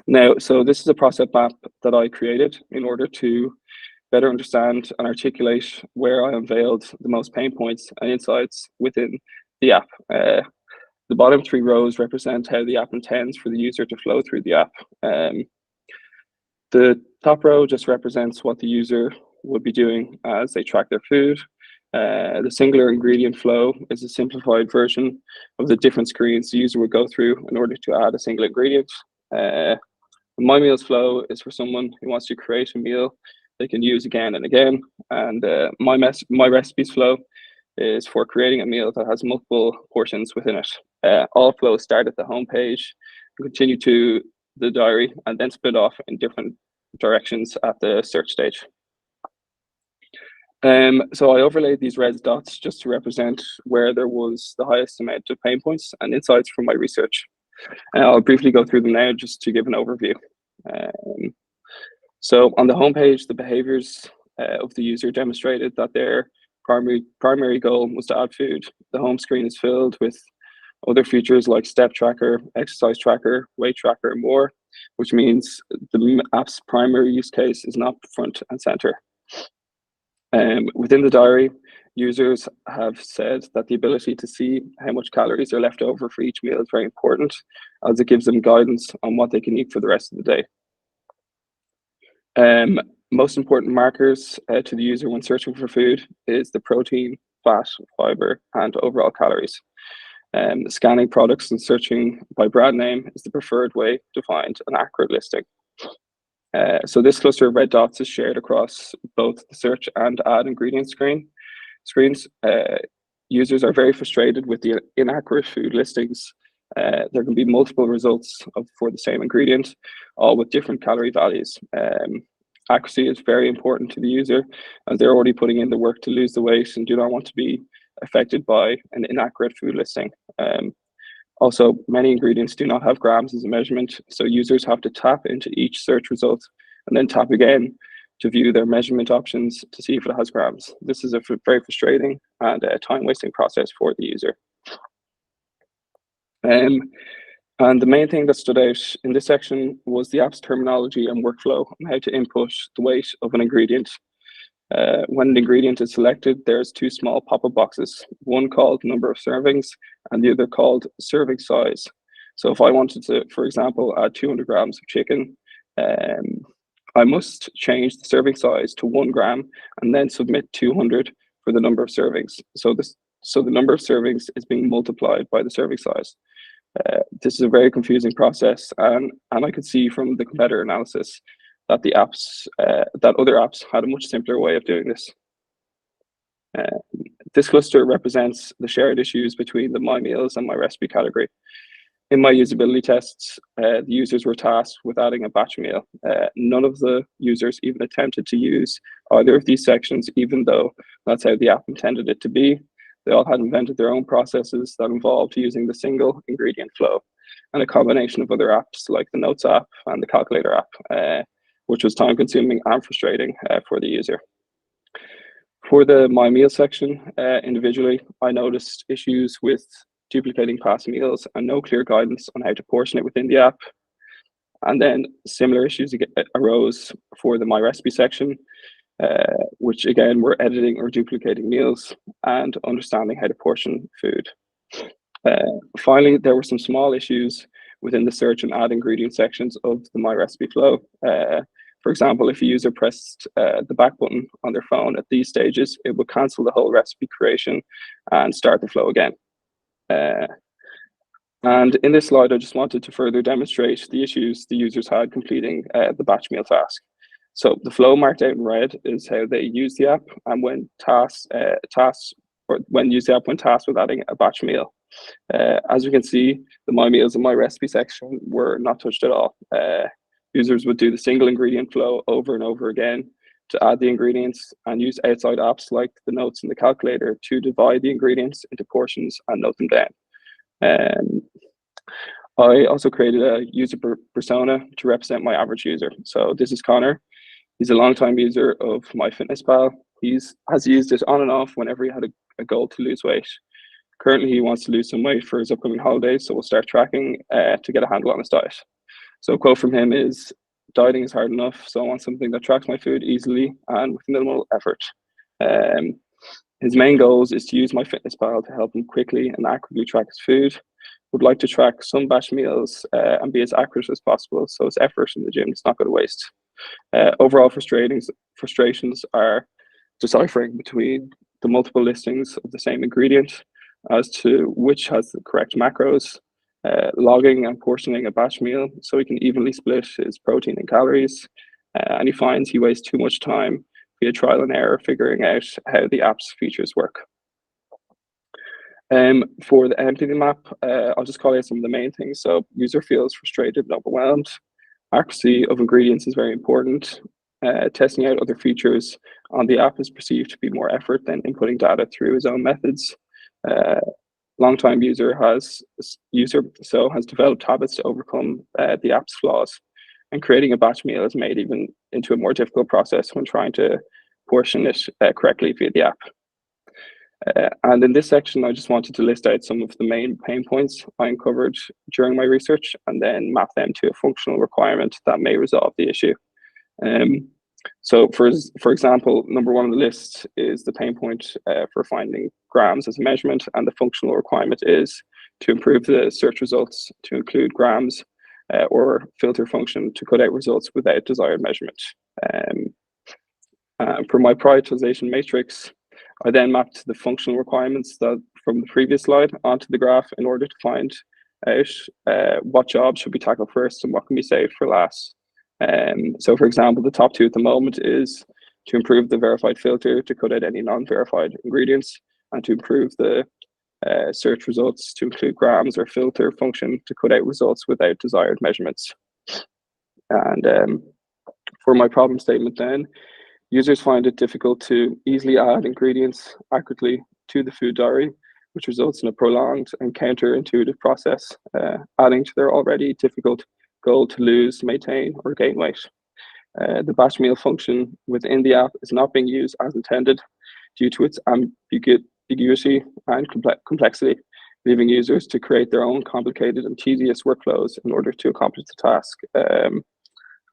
Now, so this is a process map that I created in order to better understand and articulate where I unveiled the most pain points and insights within the app. The bottom 3 rows represent how the app intends for the user to flow through the app. The top row just represents what the user would be doing as they track their food. The singular ingredient flow is a simplified version of the different screens the user would go through in order to add a single ingredient. My meals flow is for someone who wants to create a meal they can use again and again. And my recipes flow is for creating a meal that has multiple portions within it. All flows start at the home page, continue to the diary, and then split off in different directions at the search stage. So I overlaid these red dots just to represent where there was the highest amount of pain points and insights from my research. And I'll briefly go through them now just to give an overview. So on the homepage, the behaviors of the user demonstrated that their primary goal was to add food. The home screen is filled with other features like step tracker, exercise tracker, weight tracker, and more, which means the app's primary use case is not front and center. Within the diary, users have said that the ability to see how much calories are left over for each meal is very important, as it gives them guidance on what they can eat for the rest of the day. Most important markers to the user when searching for food is the protein, fat, fiber, and overall calories. Scanning products and searching by brand name is the preferred way to find an accurate listing. So this cluster of red dots is shared across both the search and add ingredient screens. Users are very frustrated with the inaccurate food listings. There can be multiple results for the same ingredient, all with different calorie values. Accuracy is very important to the user, as they're already putting in the work to lose the weight and do not want to be affected by an inaccurate food listing. Also, many ingredients do not have grams as a measurement, so users have to tap into each search result and then tap again to view their measurement options to see if it has grams. This is a very frustrating and time-wasting process for the user. And the main thing that stood out in this section was the app's terminology and workflow on how to input the weight of an ingredient. When an ingredient is selected, there's two small pop-up boxes, one called number of servings and the other called serving size. So if I wanted to, for example, add 200 grams of chicken, I must change the serving size to 1 gram and then submit 200 for the number of servings. So the number of servings is being multiplied by the serving size. This is a very confusing process, and I could see from the competitor analysis that that other apps had a much simpler way of doing this. This cluster represents the shared issues between the My Meals and My Recipe category. In my usability tests, the users were tasked with adding a batch meal. None of the users even attempted to use either of these sections, even though that's how the app intended it to be. They all had invented their own processes that involved using the single ingredient flow and a combination of other apps like the Notes app and the Calculator app, which was time consuming and frustrating for the user. For the My Meal section, individually, I noticed issues with duplicating past meals and no clear guidance on how to portion it within the app. And then similar issues arose for the My Recipe section, which again were editing or duplicating meals and understanding how to portion food. Finally, there were some small issues within the search and add ingredient sections of the My Recipe flow. For example, if a user pressed the back button on their phone at these stages, it would cancel the whole recipe creation and start the flow again. And in this slide, I just wanted to further demonstrate the issues the users had completing the batch meal task. So the flow marked out in red is how they use the app, and when tasked with adding a batch meal. As we can see, the My Meals and My Recipe section were not touched at all. Users would do the single ingredient flow over and over again to add the ingredients and use outside apps like the Notes and the Calculator to divide the ingredients into portions and note them down. I also created a user persona to represent my average user. So this is Connor. He's a longtime user of MyFitnessPal. He has used it on and off whenever he had a goal to lose weight. Currently, he wants to lose some weight for his upcoming holidays, so we'll start tracking to get a handle on his diet. So a quote from him is, "Dieting is hard enough, so I want something that tracks my food easily and with minimal effort." His main goals is to use MyFitnessPal to help him quickly and accurately track his food. Would like to track some batch meals and be as accurate as possible, so his effort in the gym is not going to waste. Overall frustrations are deciphering between the multiple listings of the same ingredient as to which has the correct macros, logging and portioning a batch meal so he can evenly split his protein and calories, and he finds he wastes too much time via trial and error figuring out how the app's features work. For the empty map, I'll just call out some of the main things. So user feels frustrated and overwhelmed. Accuracy of ingredients is very important. Testing out other features on the app is perceived to be more effort than inputting data through his own methods. Long-time user has developed habits to overcome the app's flaws, and creating a batch meal is made even into a more difficult process when trying to portion it correctly via the app. And in this section, I just wanted to list out some of the main pain points I uncovered during my research and then map them to a functional requirement that may resolve the issue. So for example, number one on the list is the pain point for finding grams as a measurement, and the functional requirement is to improve the search results to include grams or filter function to cut out results without desired measurement. For my prioritization matrix, I then mapped the functional requirements that from the previous slide onto the graph in order to find out what jobs should be tackled first and what can be saved for last. So for example, the top two at the moment is to improve the verified filter to cut out any non-verified ingredients, and to improve the search results to include grams or filter function to cut out results without desired measurements. And for my problem statement then, users find it difficult to easily add ingredients accurately to the food diary, which results in a prolonged and counterintuitive process, adding to their already difficult goal to lose, maintain, or gain weight. The batch meal function within the app is not being used as intended due to its ambiguity and complexity, leaving users to create their own complicated and tedious workflows in order to accomplish the task.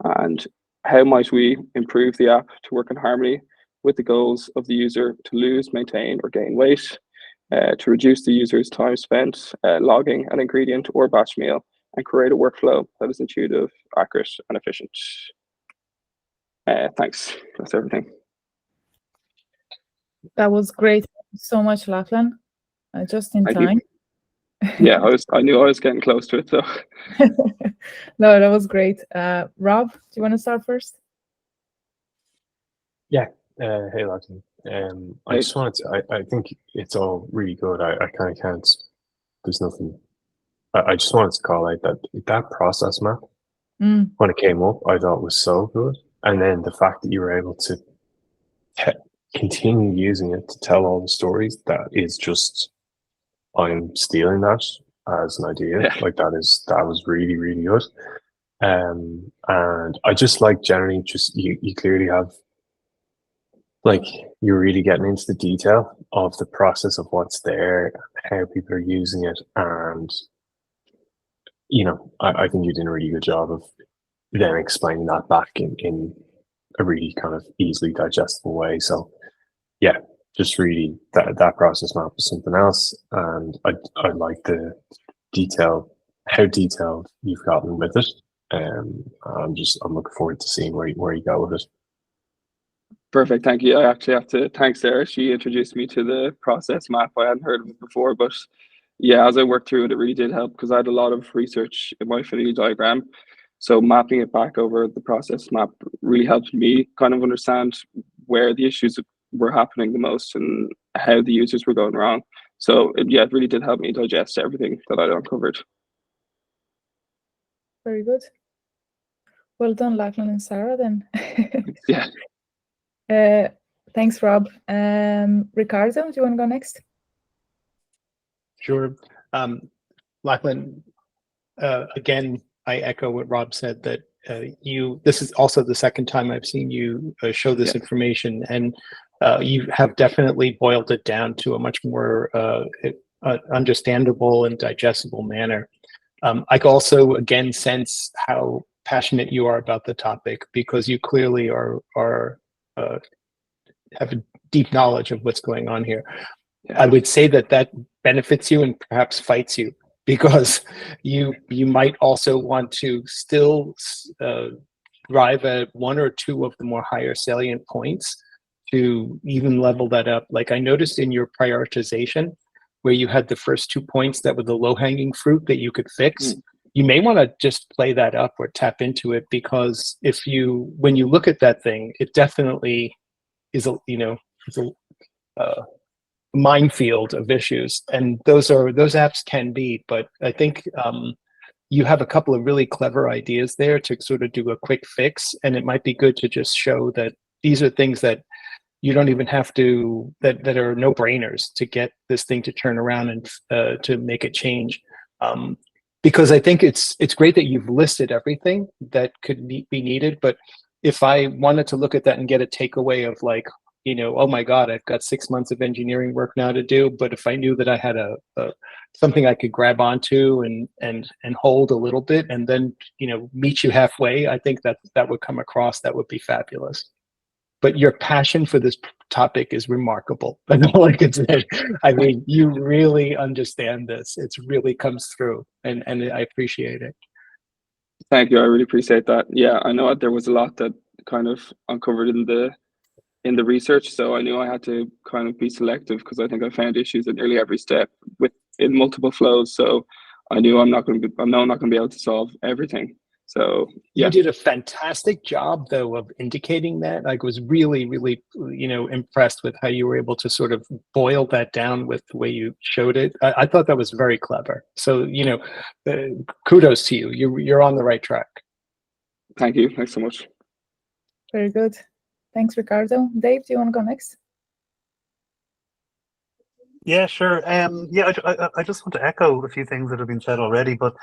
And how might we improve the app to work in harmony with the goals of the user to lose, maintain, or gain weight, to reduce the user's time spent logging an ingredient or batch meal, and create a workflow that is intuitive, accurate, and efficient. Thanks. That's everything. That was great. Thank you so much, Lachlan. Just in Thank you. time. Yeah, I knew I was getting close to it, so. No, that was great. Rob, do you want to start first? Yeah. Hey, Lachlan. I just wanted to, I think it's all really good. I kind of can't, there's nothing. I just wanted to call out that process map, when it came up, I thought was so good. And then the fact that you were able to continue using it to tell all the stories, that is just, I'm stealing that as an idea. Yeah. Like that was really, really good. And I just like generally just, you clearly have, like, you're really getting into the detail of the process of what's there, how people are using it, and I think you did a really good job of then explaining that back in a really kind of easily digestible way. So yeah, just really that process map is something else, and I like the how detailed you've gotten with it. I'm looking forward to seeing where you go with it. Perfect, thank you. I actually have to thank Sarah. She introduced me to the process map. I hadn't heard of it before, but yeah, as I worked through it, it really did help because I had a lot of research in my affinity diagram. So mapping it back over the process map really helped me kind of understand where the issues were happening the most and how the users were going wrong. So yeah, it really did help me digest everything that I'd uncovered. Very good. Well done, Lachlan and Sarah, then. Yeah. Thanks, Rob. Ricardo, do you want to go next? Sure. Lachlan, again, I echo what Rob said, that this is also the second time I've seen you show this information, and you have definitely boiled it down to a much more understandable and digestible manner. I can also, again, sense how passionate you are about the topic, because you clearly have a deep knowledge of what's going on here. Yeah. I would say that benefits you and perhaps fights you, because you might also want to still drive at one or two of the more higher salient points to even level that up. Like I noticed in your prioritization, where you had the first 2 points that were the low-hanging fruit that you could fix, you may want to just play that up or tap into it, because when you look at that thing, it definitely is a minefield of issues, and those apps can be. But I think you have a couple of really clever ideas there to sort of do a quick fix, and it might be good to just show that these are things that you don't even have to, that are no-brainers to get this thing to turn around and to make a change. Because I think it's great that you've listed everything that could be needed, but if I wanted to look at that and get a takeaway of like, oh my God, I've got 6 months of engineering work now to do, but if I knew that I had something I could grab onto and hold a little bit and then, meet you halfway, I think that would come across. That would be fabulous. But your passion for this topic is remarkable. That's all I can say. I mean, you really understand this. It really comes through, and I appreciate it. Thank you. I really appreciate that. Yeah, I know there was a lot that kind of uncovered in the research, so I knew I had to kind of be selective, because I think I found issues at nearly every step in multiple flows. So I knew I'm not going to be able to solve everything. So yeah. You did a fantastic job, though, of indicating that. I was really, really, impressed with how you were able to sort of boil that down with the way you showed it. I thought that was very clever. So, kudos to you. You're on the right track. Thank you. Thanks so much. Very good. Thanks, Ricardo. Dave, do you want to go next? Yeah, sure. Yeah, I just want to echo a few things that have been said already, but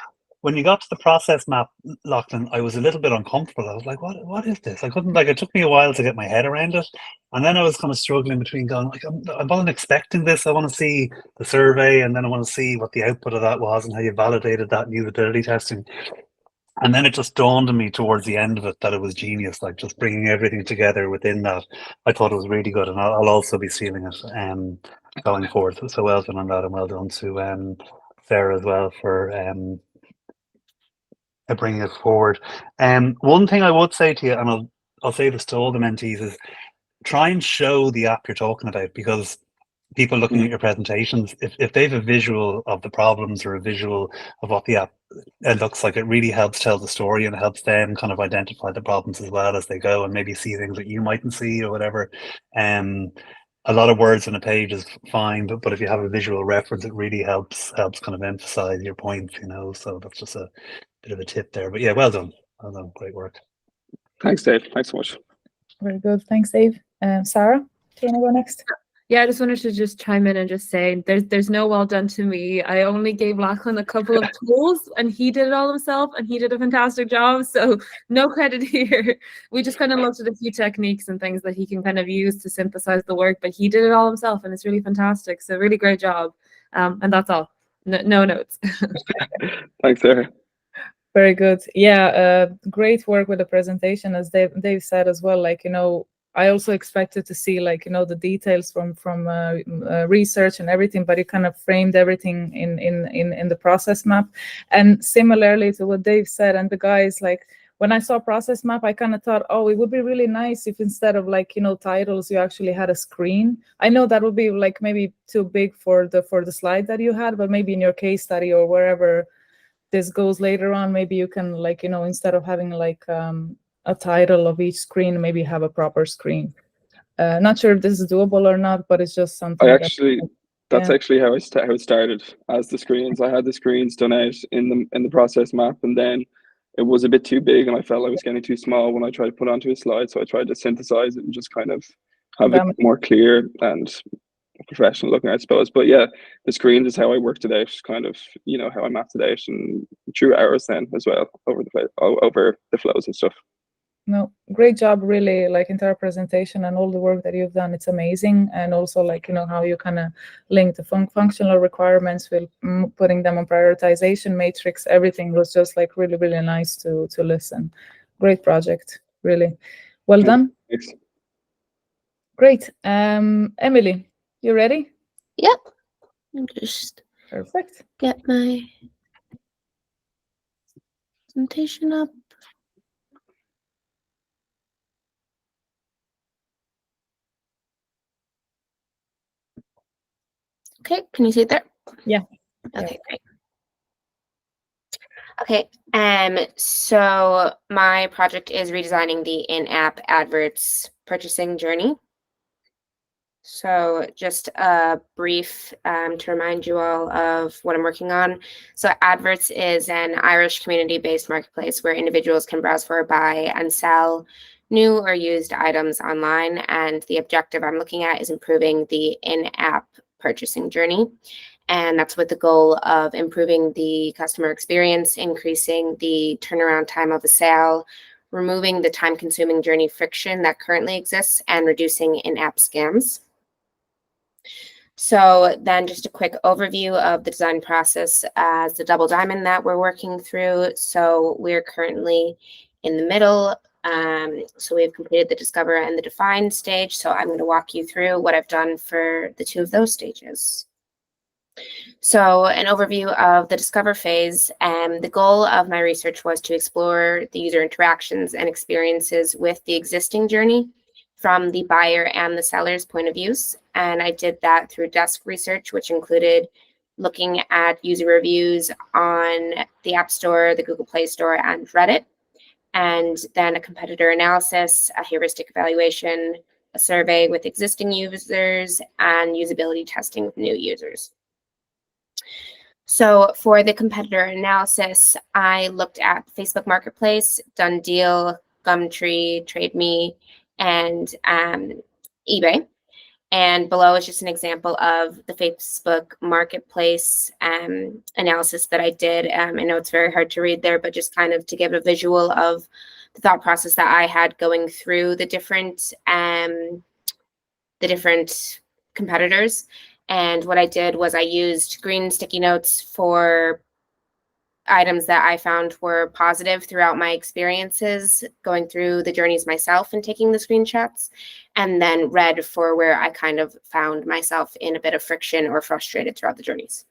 when you got to the process map, Lachlan, I was a little bit uncomfortable. I was like, what is this? It took me a while to get my head around it. And then I was kind of struggling between going, like, I wasn't expecting this. I want to see the survey, and then I want to see what the output of that was and how you validated that in usability testing. And then it just dawned on me towards the end of it that it was genius, like just bringing everything together within that. I thought it was really good, and I'll also be stealing it going forward. So well done on that, and well done to Sarah as well for bringing it forward. One thing I would say to you, and I'll say this to all the mentees, is try and show the app you're talking about, because people looking at your presentations, if they have a visual of the problems or a visual of what the app looks like, it really helps tell the story, and it helps them kind of identify the problems as well as they go, and maybe see things that you mightn't see or whatever. A lot of words on a page is fine, but if you have a visual reference, it really helps kind of emphasize your points, so that's just a bit of a tip there. But yeah, well done. Great work. Thanks, Dave. Thanks so much. Very good. Thanks, Dave. Sarah, do you want to go next? Yeah, I just wanted to just chime in and just say there's no well done to me. I only gave Lachlan a couple of tools and he did it all himself, and he did a fantastic job. So no credit here. We just kind of looked at a few techniques and things that he can kind of use to synthesize the work, but he did it all himself, and it's really fantastic. So really great job. And that's all. No notes. Thanks, Sarah. Very good. Yeah, great work with the presentation, as Dave said as well. Like, I also expected to see, like, the details from research and everything, but you kind of framed everything in the process map. And similarly to what Dave said, and the guys, like, when I saw process map, I kind of thought, oh, it would be really nice if instead of, like, titles, you actually had a screen. I know that would be like maybe too big for the slide that you had, but maybe in your case study or wherever this goes later on, maybe you can, like, instead of having like a title of each screen, maybe have a proper screen. Not sure if this is doable or not, but it's just something. That's actually how it started, as the screens. I had the screens done out in the process map, and then it was a bit too big, and I felt I was getting too small when I tried to put onto a slide. So I tried to synthesize it and just kind of have it more clear and professional looking, I suppose. But yeah, the screen is how I worked it out, kind of, how I mapped it out, and through hours then as well over the flows and stuff. No, great job, really, like, entire presentation and all the work that you've done. It's amazing. And also, like, how you kind of link the functional requirements with putting them on prioritization matrix. Everything was just like really, really nice to listen. Great project, really. Well done. Thanks. Great. Emily, you ready? Yep. Just Perfect. get my presentation up. Okay, can you see it there? Yeah. Okay, great. Okay, so my project is redesigning the in-app adverts purchasing journey. So just a brief to remind you all of what I'm working on. So Adverts is an Irish community-based marketplace where individuals can browse for, buy, and sell new or used items online. And the objective I'm looking at is improving the in-app purchasing journey. And that's with the goal of improving the customer experience, increasing the turnaround time of a sale, removing the time-consuming journey friction that currently exists, and reducing in-app scams. So then just a quick overview of the design process as the double diamond that we're working through. So we're currently in the middle. So we've completed the discover and the define stage. So I'm going to walk you through what I've done for the two of those stages. So an overview of the discover phase. The goal of my research was to explore the user interactions and experiences with the existing journey from the buyer and the seller's point of views. And I did that through desk research, which included looking at user reviews on the App Store, the Google Play Store, and Reddit. And then a competitor analysis, a heuristic evaluation, a survey with existing users, and usability testing with new users. So for the competitor analysis, I looked at Facebook Marketplace, Done Deal, Gumtree, TradeMe, and eBay. And below is just an example of the Facebook Marketplace analysis that I did. I know it's very hard to read there, but just kind of to give a visual of the thought process that I had going through the different competitors. And what I did was I used green sticky notes for items that I found were positive throughout my experiences going through the journeys myself and taking the screenshots, and then red for where I kind of found myself in a bit of friction or frustrated throughout the journeys.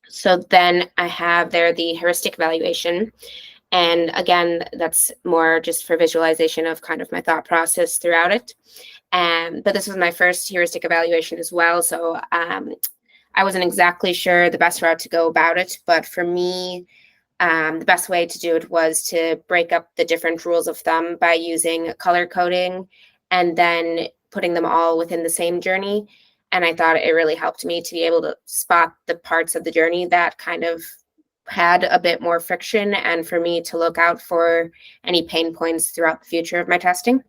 So then I have there the heuristic evaluation. And again, that's more just for visualization of kind of my thought process throughout it. But this was my first heuristic evaluation as well. So I wasn't exactly sure the best route to go about it. But for me, the best way to do it was to break up the different rules of thumb by using color coding and then putting them all within the same journey. And I thought it really helped me to be able to spot the parts of the journey that kind of had a bit more friction, and for me to look out for any pain points throughout the future of my testing.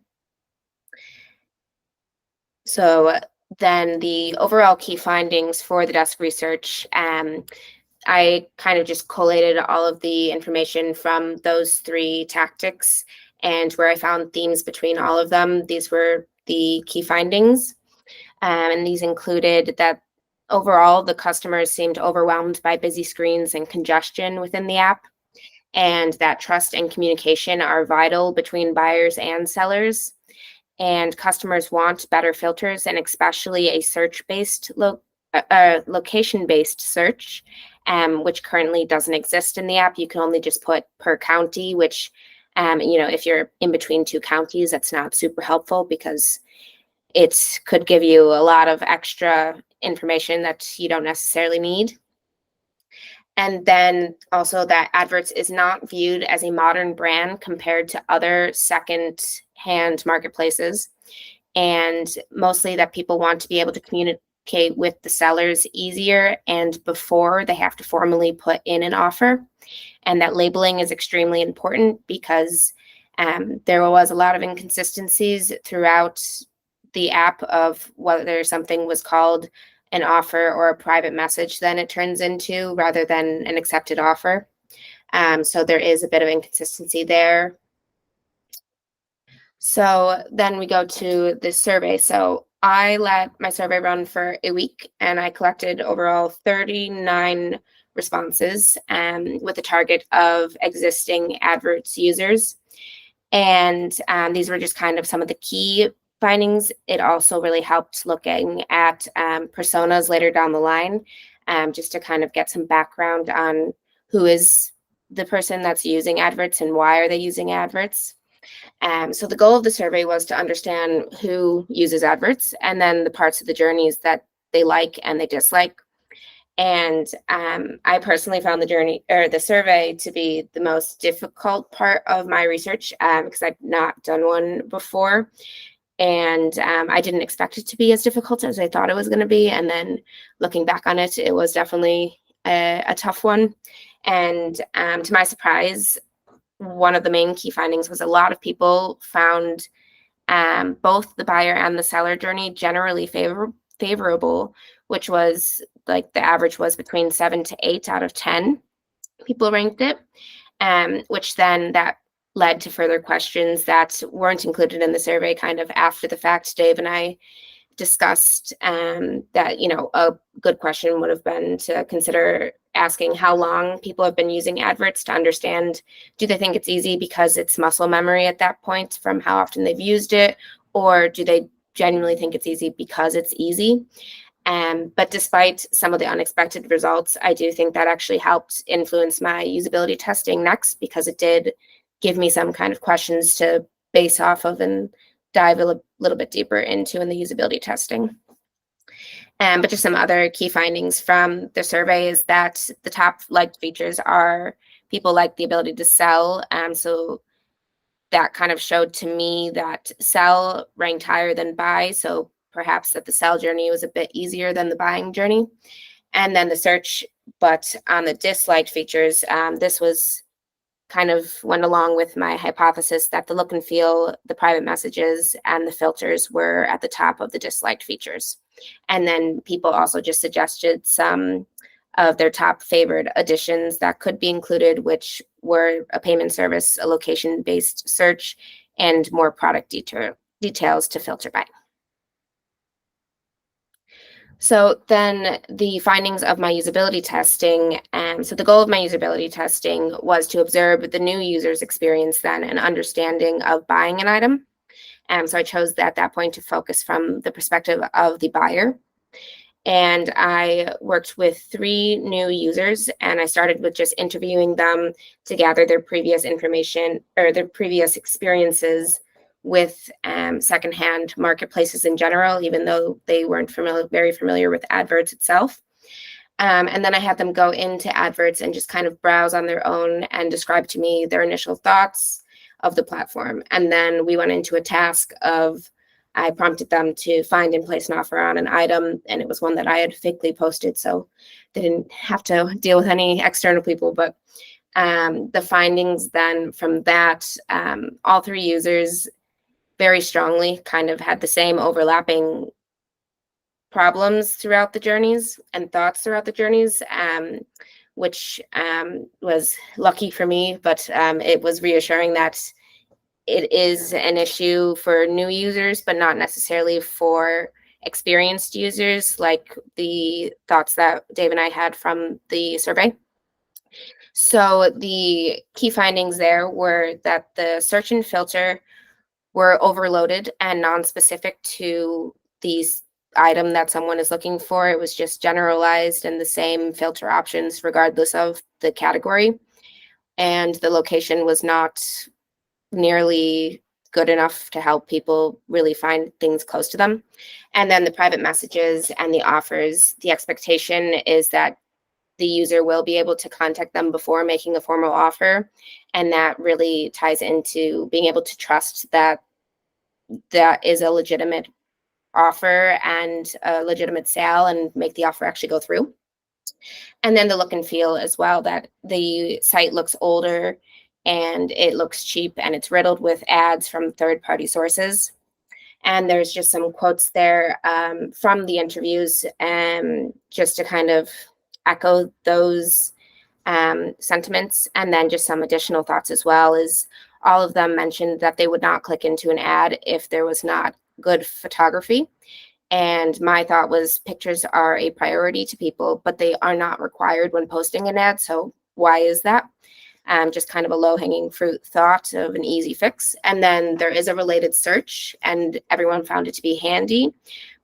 So then the overall key findings for the desk research, I kind of just collated all of the information from those three tactics, and where I found themes between all of them. These were the key findings, and these included that overall, the customers seemed overwhelmed by busy screens and congestion within the app, and that trust and communication are vital between buyers and sellers. And customers want better filters, and especially a search-based, location-based search, which currently doesn't exist in the app. You can only just put per county, which, if you're in between two counties, that's not super helpful because it could give you a lot of extra information that you don't necessarily need. And then also that Adverts is not viewed as a modern brand compared to other second-hand marketplaces. And mostly that people want to be able to communicate with the sellers easier and before they have to formally put in an offer. And that labeling is extremely important because there was a lot of inconsistencies throughout the app of whether something was called an offer or a private message then it turns into, rather than an accepted offer. So there is a bit of inconsistency there. So then we go to the survey. So I let my survey run for a week, and I collected overall 39 responses with a target of existing Adverts users. And these were just kind of some of the key findings. It also really helped looking at personas later down the line, just to kind of get some background on who is the person that's using Adverts and why are they using Adverts. So the goal of the survey was to understand who uses adverts and then the parts of the journeys that they like and they dislike. And I personally found the survey to be the most difficult part of my research because I've not done one before. And I didn't expect it to be as difficult as I thought it was going to be. And then looking back on it, it was definitely a tough one. And to my surprise, one of the main key findings was a lot of people found both the buyer and the seller journey generally favorable, which was like the average was between 7 to 8 out of 10 people ranked it, which then that led to further questions that weren't included in the survey kind of after the fact. Dave and I discussed that, you know, a good question would have been to consider asking how long people have been using adverts to understand, do they think it's easy because it's muscle memory at that point from how often they've used it, or do they genuinely think it's easy because it's easy? But despite some of the unexpected results, I do think that actually helped influence my usability testing next, because it did give me some kind of questions to base off of and dive a little bit deeper into in the usability testing. But just some other key findings from the survey is that the top liked features are people like the ability to sell. So that kind of showed to me that sell ranked higher than buy. So perhaps that the sell journey was a bit easier than the buying journey. And then the search, but on the disliked features, this was kind of went along with my hypothesis that the look and feel, the private messages, and the filters were at the top of the disliked features. And then people also just suggested some of their top favored additions that could be included, which were a payment service, a location-based search, and more product details to filter by. So then the findings of my usability testing, so the goal of my usability testing was to observe the new user's experience then and understanding of buying an item. So I chose at that point to focus from the perspective of the buyer. And I worked with 3 new users, and I started with just interviewing them to gather their previous information or their previous experiences with secondhand marketplaces in general, even though they weren't very familiar with adverts itself. And then I had them go into adverts and just kind of browse on their own and describe to me their initial thoughts of the platform. And then we went into a task of, I prompted them to find and place an offer on an item, and it was one that I had fakely posted, so they didn't have to deal with any external people. But the findings then from that, all 3 users very strongly kind of had the same overlapping problems throughout the journeys and thoughts throughout the journeys, which was lucky for me, but it was reassuring that it is an issue for new users, but not necessarily for experienced users, like the thoughts that Dave and I had from the survey. So the key findings there were that the search and filter were overloaded and non-specific to these item that someone is looking for. It was just generalized and the same filter options regardless of the category. And the location was not nearly good enough to help people really find things close to them. And then the private messages and the offers, the expectation is that the user will be able to contact them before making a formal offer. And that really ties into being able to trust that that is a legitimate offer and a legitimate sale and make the offer actually go through. And then the look and feel as well, that the site looks older and it looks cheap and it's riddled with ads from third-party sources. And there's just some quotes there from the interviews, just to kind of echo those sentiments. And then just some additional thoughts as well is all of them mentioned that they would not click into an ad if there was not good photography. And my thought was pictures are a priority to people, but they are not required when posting an ad. So why is that? Just kind of a low-hanging fruit thought of an easy fix. And then there is a related search, and everyone found it to be handy,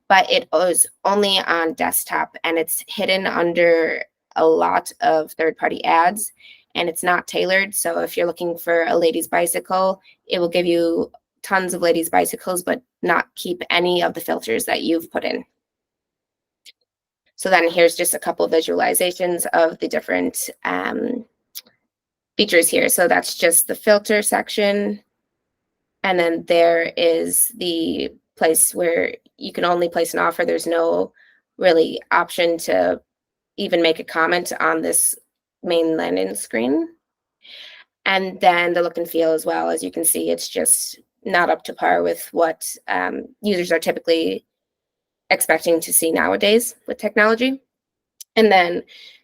but it was only on desktop and it's hidden under a lot of third-party ads. and it's not tailored. So if you're looking for a lady's bicycle, it will give you tons of ladies' bicycles, but not keep any of the filters that you've put in. So then here's just a couple of visualizations of the different features here. So that's just the filter section. And then there is the place where you can only place an offer. There's no really option to even make a comment on this main landing screen. And then the look and feel as well. As you can see, it's just not up to par with what users are typically expecting to see nowadays with technology. And then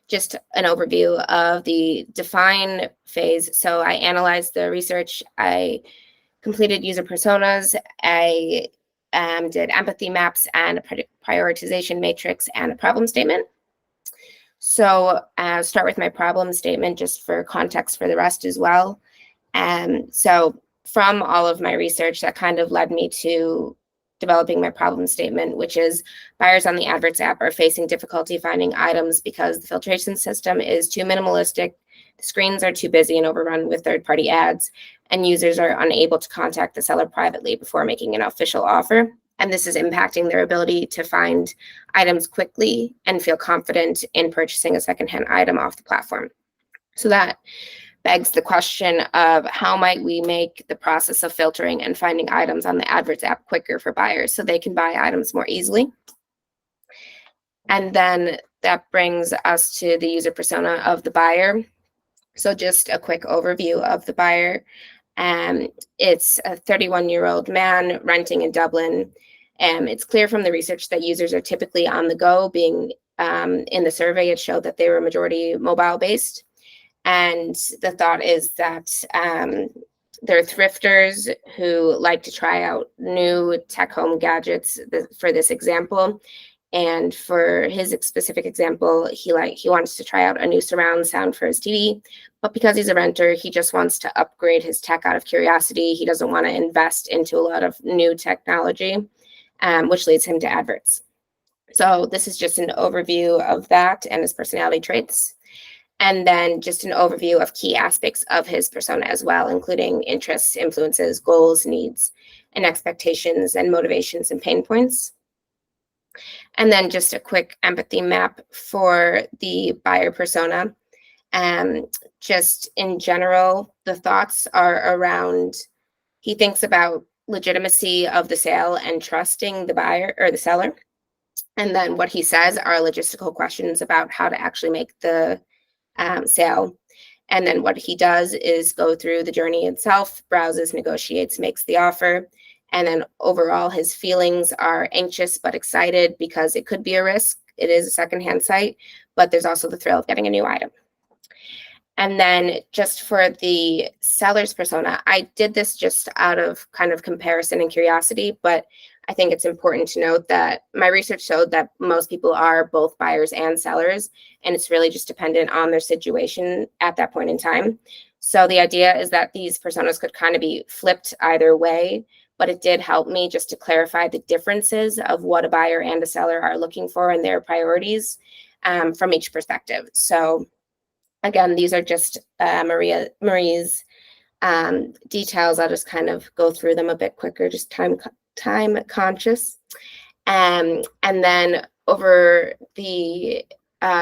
just an overview of the define phase. So I analyzed the research, I completed user personas, I did empathy maps and a prioritization matrix and a problem statement. So I'll start with my problem statement just for context for the rest as well. So from all of my research, that kind of led me to developing my problem statement, which is buyers on the Adverts app are facing difficulty finding items because the filtration system is too minimalistic, the screens are too busy and overrun with third-party ads, and users are unable to contact the seller privately before making an official offer. And this is impacting their ability to find items quickly and feel confident in purchasing a secondhand item off the platform. So that begs the question of how might we make the process of filtering and finding items on the Adverts app quicker for buyers so they can buy items more easily. And then that brings us to the user persona of the buyer. So just a quick overview of the buyer. It's a 31-year-old man renting in Dublin. It's clear from the research that users are typically on the go, being in the survey, it showed that they were majority mobile-based. And the thought is that they're thrifters who like to try out new tech home gadgets for this example. And for his specific example, he wants to try out a new surround sound for his TV, but because he's a renter, he just wants to upgrade his tech out of curiosity. He doesn't want to invest into a lot of new technology, which leads him to adverts. So this is just an overview of that and his personality traits. And then just an overview of key aspects of his persona as well, including interests, influences, goals, needs, and expectations, and motivations and pain points. And then just a quick empathy map for the buyer persona. Just in general, the thoughts are around, he thinks about legitimacy of the sale and trusting the buyer or the seller. And then what he says are logistical questions about how to actually make the sale. And then what he does is go through the journey itself, browses, negotiates, makes the offer. And then overall, his feelings are anxious but excited because it could be a risk. It is a secondhand site, but there's also the thrill of getting a new item. And then just for the seller's persona, I did this just out of kind of comparison and curiosity, but I think it's important to note that my research showed that most people are both buyers and sellers, and it's really just dependent on their situation at that point in time. So the idea is that these personas could kind of be flipped either way, but it did help me just to clarify the differences of what a buyer and a seller are looking for and their priorities from each perspective. So again, these are just Marie's details. I'll just kind of go through them a bit quicker, just time conscious. And then over the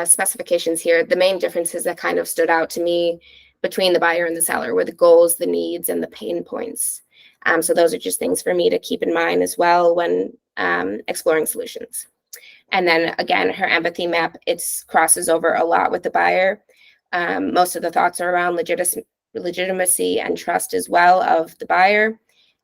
specifications here, the main differences that kind of stood out to me between the buyer and the seller were the goals, the needs, and the pain points. So those are just things for me to keep in mind as well when exploring solutions. And then again, her empathy map, it crosses over a lot with the buyer. Most of the thoughts are around legitimacy and trust as well of the buyer.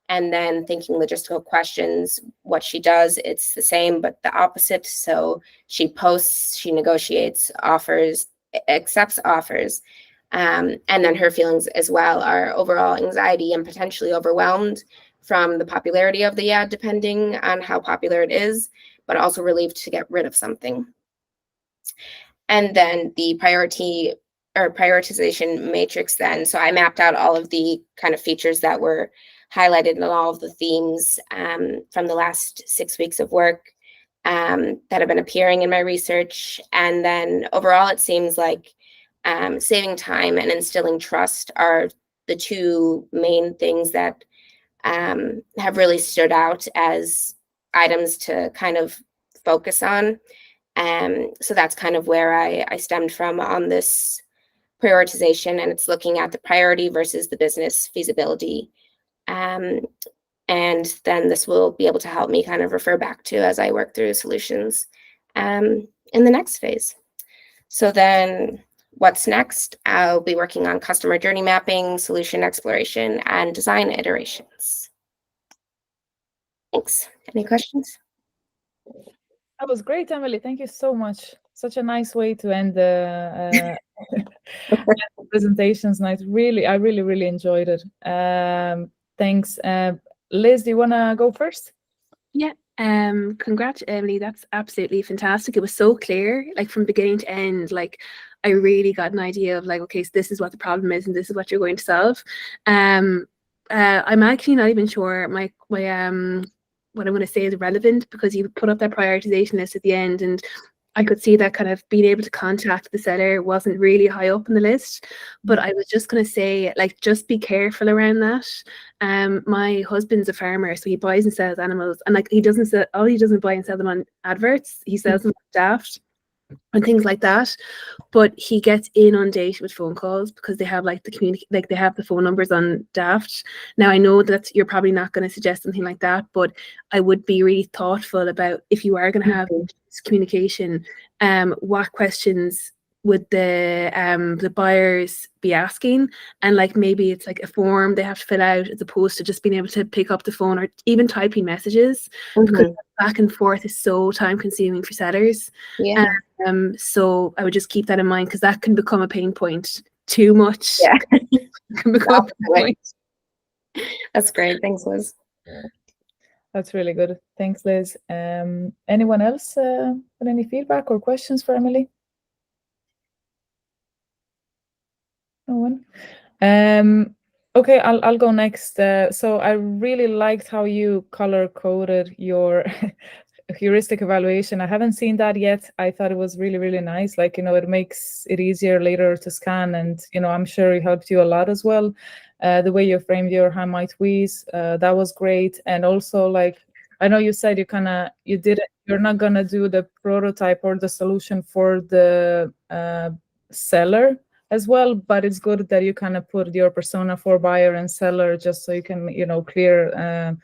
And then thinking logistical questions, what she does, it's the same, but the opposite. So she posts, she negotiates, offers, accepts offers. And then her feelings as well are overall anxiety and potentially overwhelmed from the popularity of the ad, depending on how popular it is, but also relieved to get rid of something. And then the prioritization matrix then. So I mapped out all of the kind of features that were highlighted in all of the themes from the last 6 weeks of work that have been appearing in my research. And then overall, it seems like saving time and instilling trust are the two main things that have really stood out as items to kind of focus on. So that's kind of where I stemmed from on this prioritization, and it's looking at the priority versus the business feasibility. And then this will be able to help me kind of refer back to as I work through solutions in the next phase. So then what's next? I'll be working on customer journey mapping, solution exploration, and design iterations. Thanks. Any questions? That was great, Emily. Thank you so much. Such a nice way to end the presentations night. I really enjoyed it. Thanks. Liz, do you want to go first? Yeah. Congrats, Emily. That's absolutely fantastic. It was so clear, like from beginning to end. Like I really got an idea of like, okay, so this is what the problem is, and this is what you're going to solve. I'm actually not even sure my what I'm going to say is relevant, because you put up that prioritization list at the end, and I could see that kind of being able to contact the seller wasn't really high up on the list. But I was just going to say, like, just be careful around that. My husband's a farmer, so he buys and sells animals, and like he doesn't buy and sell them on adverts. He sells them on Daft and things like that. But he gets inundated with phone calls because they have like they have the phone numbers on Daft. Now I know that you're probably not going to suggest something like that, but I would be really thoughtful about, if you are going to have this communication, what questions would the buyers be asking, and like maybe it's like a form they have to fill out as opposed to just being able to pick up the phone or even typing messages, because back and forth is so time consuming for sellers. Yeah. So I would just keep that in mind, because that can become a pain point. Too much. Yeah. Can become a pain point. That's great. Thanks, Liz. That's really good. Thanks, Liz. Anyone else with any feedback or questions for Emily? No one. Okay, I'll go next. So I really liked how you color coded your heuristic evaluation. I haven't seen that yet. I thought it was really nice. Like, it makes it easier later to scan, and I'm sure it helped you a lot as well. The way you framed your how might we's, that was great. And also, like, I know you said you're not gonna do the prototype or the solution for the seller as well, but it's good that you kind of put your persona for buyer and seller, just so you can clear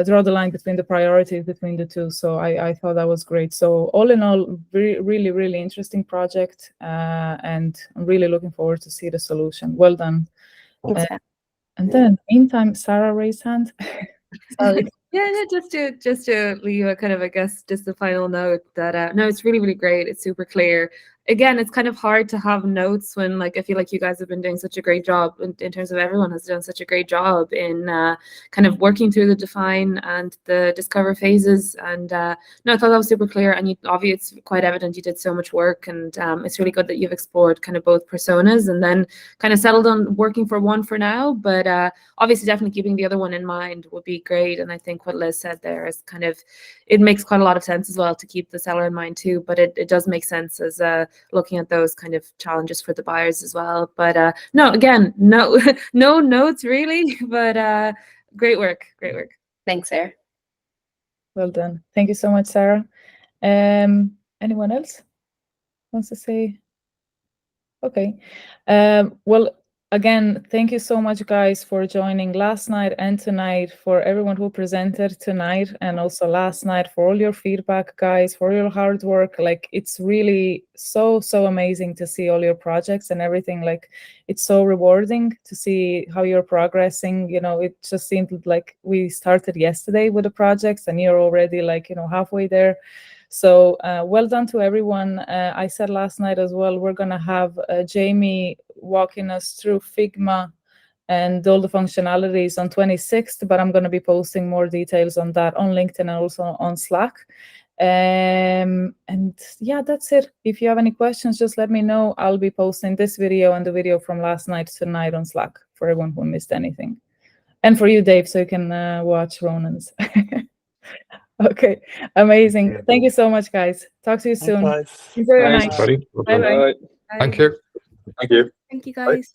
draw the line between the priorities between the two. So I thought that was great. So all in all, really interesting project, and I'm really looking forward to see the solution. Well done. And then in the meantime, Sarah raised hand. Sorry. Yeah, just to leave a kind of, I guess, just a final note that no, it's really great. It's super clear. Again, it's kind of hard to have notes when, like, I feel like you guys have been doing such a great job in terms of everyone has done such a great job in kind of working through the define and the discover phases. And no, I thought that was super clear. And obviously, it's quite evident you did so much work. And it's really good that you've explored kind of both personas and then kind of settled on working for one for now. But obviously, definitely keeping the other one in mind would be great. And I think what Liz said there is kind of, it makes quite a lot of sense as well to keep the seller in mind too. But it does make sense as looking at those kind of challenges for the buyers as well. But no, again, no notes really, but great work. Thanks, Sarah. Well done. Thank you so much, Sarah. Anyone else wants to say? Okay. Well, again, thank you so much, guys, for joining last night and tonight, for everyone who presented tonight and also last night, for all your feedback, guys, for your hard work. Like, it's really so amazing to see all your projects and everything. Like, it's so rewarding to see how you're progressing. It just seemed like we started yesterday with the projects and you're already like, halfway there. So well done to everyone. I said last night as well, we're going to have Jamie walking us through Figma and all the functionalities on 26th, but I'm going to be posting more details on that on LinkedIn and also on Slack. And yeah, that's it. If you have any questions, just let me know. I'll be posting this video and the video from last night tonight on Slack for everyone who missed anything. And for you, Dave, so you can watch Ronan's. Okay, amazing. Thank you so much, guys. Talk to you soon. Thanks, guys. Enjoy your Thanks. night. Buddy. Bye. Thank you. Thank you. Thank you, Bye. guys.